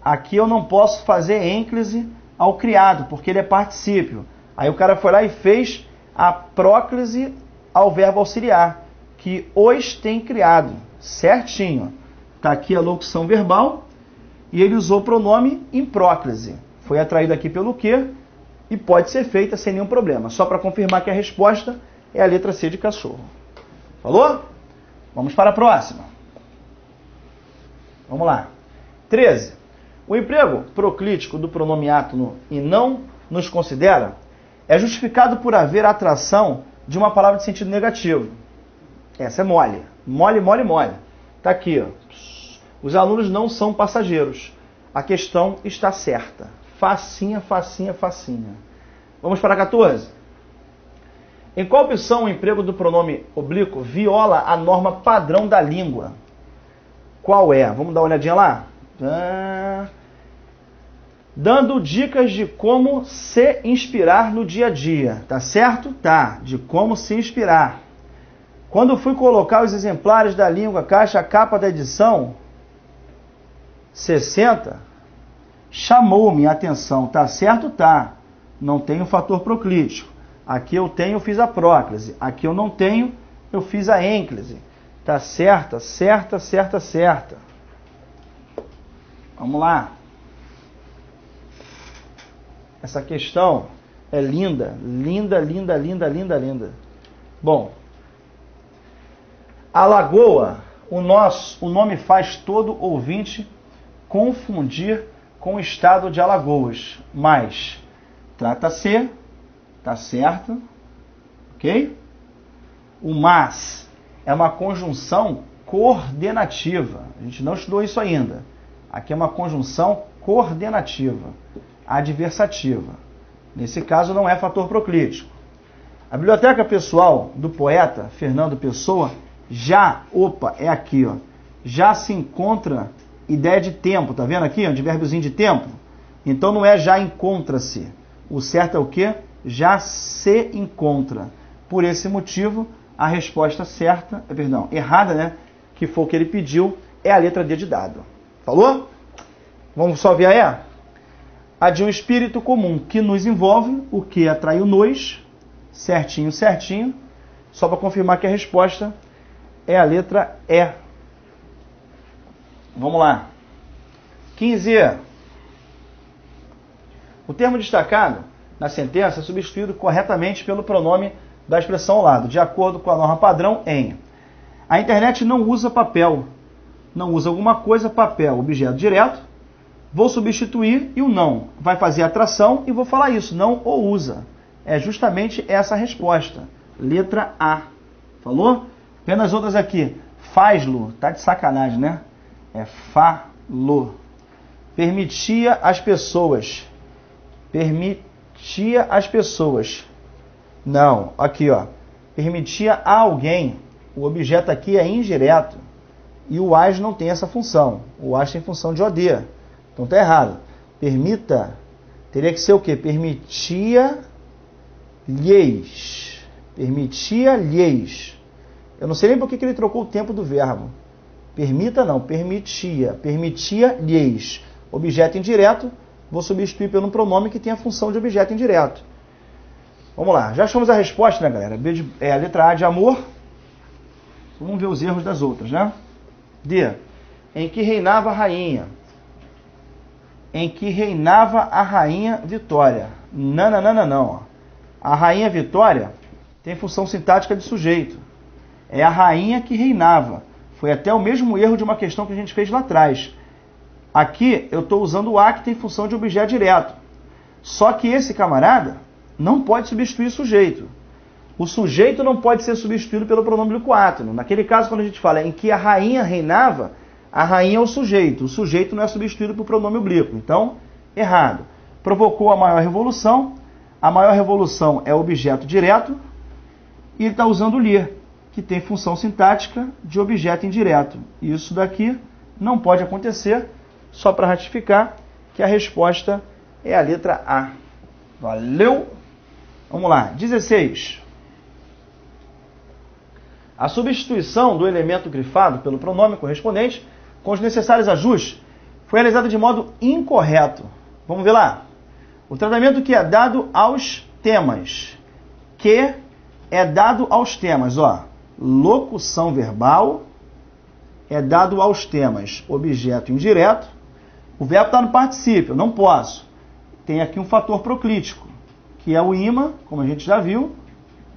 Aqui eu não posso fazer ênclise ao criado, porque ele é particípio. Aí o cara foi lá e fez a próclise ao verbo auxiliar, que os tem criado. Certinho. Está aqui a locução verbal e ele usou o pronome em próclise. Foi atraído aqui pelo que e pode ser feita sem nenhum problema. Só para confirmar que a resposta é a letra C de cachorro. Falou? Vamos para a próxima. Vamos lá. 13. O emprego proclítico do pronome átono e não nos considera é justificado por haver atração de uma palavra de sentido negativo. Essa é mole. Mole, mole, mole. Está aqui, ó. Os alunos não são passageiros. A questão está certa. Facinha, facinha, facinha. Vamos para 14. Em qual opção o emprego do pronome oblíquo viola a norma padrão da língua? Qual é? Vamos dar uma olhadinha lá? Dando dicas de como se inspirar no dia a dia. Tá certo? Tá. De como se inspirar. Quando fui colocar os exemplares da língua caixa capa da edição 60, chamou-me a atenção. Tá certo? Tá. Não tenho fator proclítico. Aqui eu tenho, eu fiz a próclise. Aqui eu não tenho, eu fiz a ênclise. Tá certa, certa, certa, certa. Vamos lá. Essa questão é linda, linda, linda, linda, linda, linda. Bom, Alagoa, o nome faz todo ouvinte confundir com o estado de Alagoas. Mas, trata-se, tá certo, ok? O mas é uma conjunção coordenativa. A gente não estudou isso ainda. Aqui é uma conjunção coordenativa, adversativa. Nesse caso não é fator proclítico. A biblioteca pessoal do poeta Fernando Pessoa é aqui, ó. Já se encontra ideia de tempo, tá vendo aqui, ó, de verbozinho de tempo? Então não é já encontra-se. O certo é o quê? Já se encontra. Por esse motivo, a resposta certa, errada, né? Que foi o que ele pediu, é a letra D de dado. Falou? Vamos só ver a E? A de um espírito comum que nos envolve, o que atrai o nos, certinho, certinho. Só para confirmar que a resposta é a letra E. Vamos lá. 15. O termo destacado na sentença é substituído corretamente pelo pronome da expressão ao lado, de acordo com a norma padrão em: a internet não usa papel. Não usa alguma coisa, papel, objeto direto. Vou substituir e o não vai fazer atração e vou falar isso, não o usa. É justamente essa a resposta. Letra A. Falou? Apenas outras aqui. Faz-lo. Tá de sacanagem, né? É falou. Permitia as pessoas. Permitia as pessoas. Não. Aqui, ó. Permitia a alguém. O objeto aqui é indireto. E o as não tem essa função. O as tem função de OD. Então tá errado. Permita. Teria que ser o quê? Permitia-lhes. Permitia-lhes. Eu não sei nem por que ele trocou o tempo do verbo. Permita não, permitia. Permitia-lhes. Objeto indireto, vou substituir por um pronome que tem a função de objeto indireto. Vamos lá, já achamos a resposta, né, galera? É a letra A de amor. Vamos ver os erros das outras, né? D. Em que reinava a rainha. Em que reinava a rainha Vitória. Não. A rainha Vitória tem função sintática de sujeito. É a rainha que reinava. Foi até o mesmo erro de uma questão que a gente fez lá atrás. Aqui eu estou usando o A, que tem função de objeto direto. Só que esse camarada não pode substituir sujeito. O sujeito não pode ser substituído pelo pronome liquátono. Naquele caso, quando a gente fala em que a rainha reinava, a rainha é o sujeito. O sujeito não é substituído por pronome oblíquo. Então, errado. Provocou a maior revolução. A maior revolução é objeto direto. E ele está usando o ler, que tem função sintática de objeto indireto. Isso daqui não pode acontecer, só para ratificar que a resposta é a letra A. Valeu! Vamos lá, 16. A substituição do elemento grifado pelo pronome correspondente com os necessários ajustes foi realizada de modo incorreto. Vamos ver lá. O tratamento que é dado aos temas. Que é dado aos temas, ó. Locução verbal é dado aos temas. Objeto indireto. O verbo está no particípio, não posso. Tem aqui um fator proclítico, que é o imã, como a gente já viu.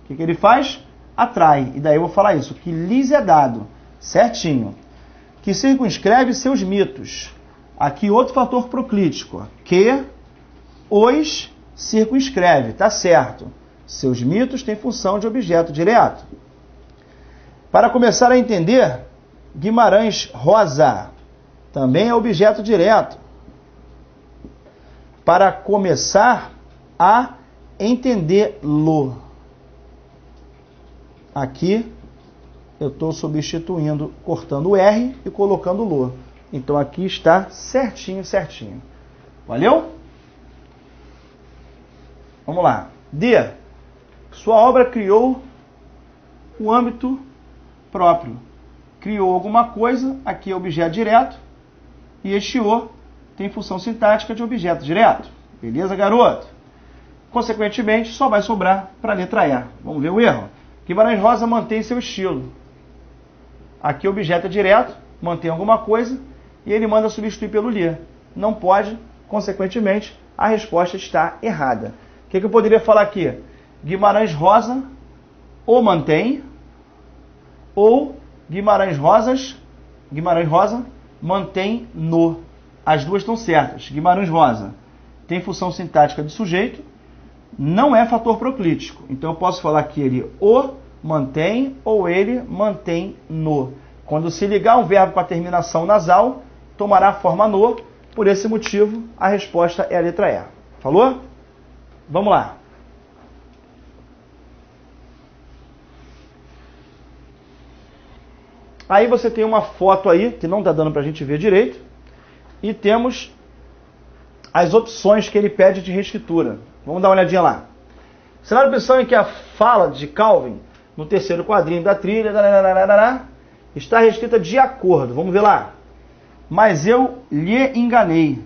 O que ele faz? Atrai. E daí eu vou falar isso. Que lhes é dado. Certinho. Que circunscreve seus mitos. Aqui outro fator proclítico. Que os circunscreve. Tá certo. Seus mitos têm função de objeto direto. Para começar a entender, Guimarães Rosa também é objeto direto. Para começar a entendê-lo. Aqui eu estou substituindo, cortando o R e colocando o lo. Então aqui está certinho. Valeu? Vamos lá. D. Sua obra criou o âmbito próprio. Criou alguma coisa, aqui é objeto direto, e este o tem função sintática de objeto direto. Beleza, garoto? Consequentemente, só vai sobrar para a letra E. Vamos ver o erro. Guimarães Rosa mantém seu estilo. Aqui o objeto é direto, mantém alguma coisa, e ele manda substituir pelo ler. Não pode, consequentemente, a resposta está errada. O que eu poderia falar aqui? Guimarães Rosa o mantém, ou Guimarães Rosa mantém no. As duas estão certas. Guimarães Rosa tem função sintática de sujeito, não é fator proclítico. Então eu posso falar que ele o mantém ou ele mantém no. Quando se ligar um verbo com a terminação nasal, tomará a forma no. Por esse motivo, a resposta é a letra E. Falou? Vamos lá. Aí você tem uma foto aí, que não está dando para a gente ver direito, e temos as opções que ele pede de reescritura. Vamos dar uma olhadinha lá. Cenário opção em que a fala de Calvin, no terceiro quadrinho da trilha, está reescrita de acordo. Vamos ver lá. Mas eu lhe enganei.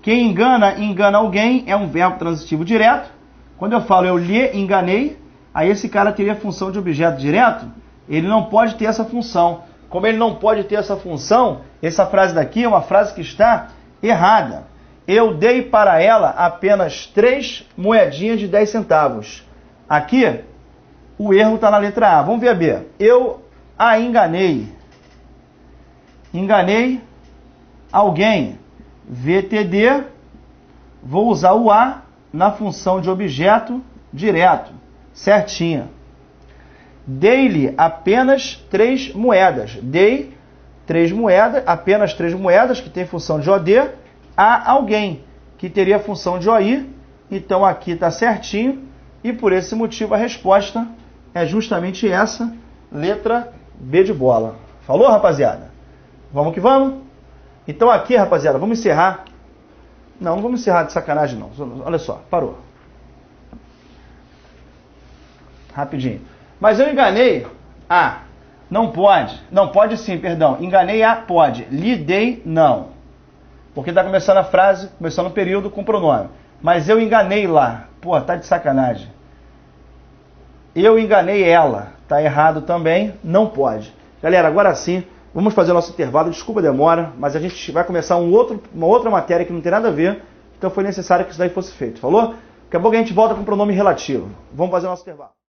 Quem engana alguém, é um verbo transitivo direto. Quando eu falo eu lhe enganei, aí esse cara teria função de objeto direto. Ele não pode ter essa função. Como ele não pode ter essa função, essa frase daqui é uma frase que está errada. Eu dei para ela apenas 3 moedinhas de 10 centavos. Aqui, o erro está na letra A. Vamos ver a B. Eu a enganei. Enganei alguém. VTD, vou usar o A na função de objeto direto. Certinha. Dei-lhe apenas 3 moedas. Dei 3 moedas, apenas 3 moedas, que tem função de OD, a alguém, que teria a função de OI. Então aqui está certinho. E por esse motivo a resposta é justamente essa, letra B de bola. Falou, rapaziada? Vamos que vamos? Então aqui, rapaziada, vamos encerrar. Não vamos encerrar de sacanagem não. Olha só, parou. Rapidinho. Mas eu enganei a. Não pode. Não pode sim, perdão. Enganei a pode. Lhe dei não. Porque está começando a frase, começando o período com pronome. Mas eu enganei lá. Pô, tá de sacanagem. Eu enganei ela. Tá errado também, não pode. Galera, agora sim, vamos fazer o nosso intervalo. Desculpa a demora, mas a gente vai começar uma outra matéria que não tem nada a ver. Então foi necessário que isso daí fosse feito. Falou? Daqui a pouco a gente volta com o pronome relativo. Vamos fazer o nosso intervalo.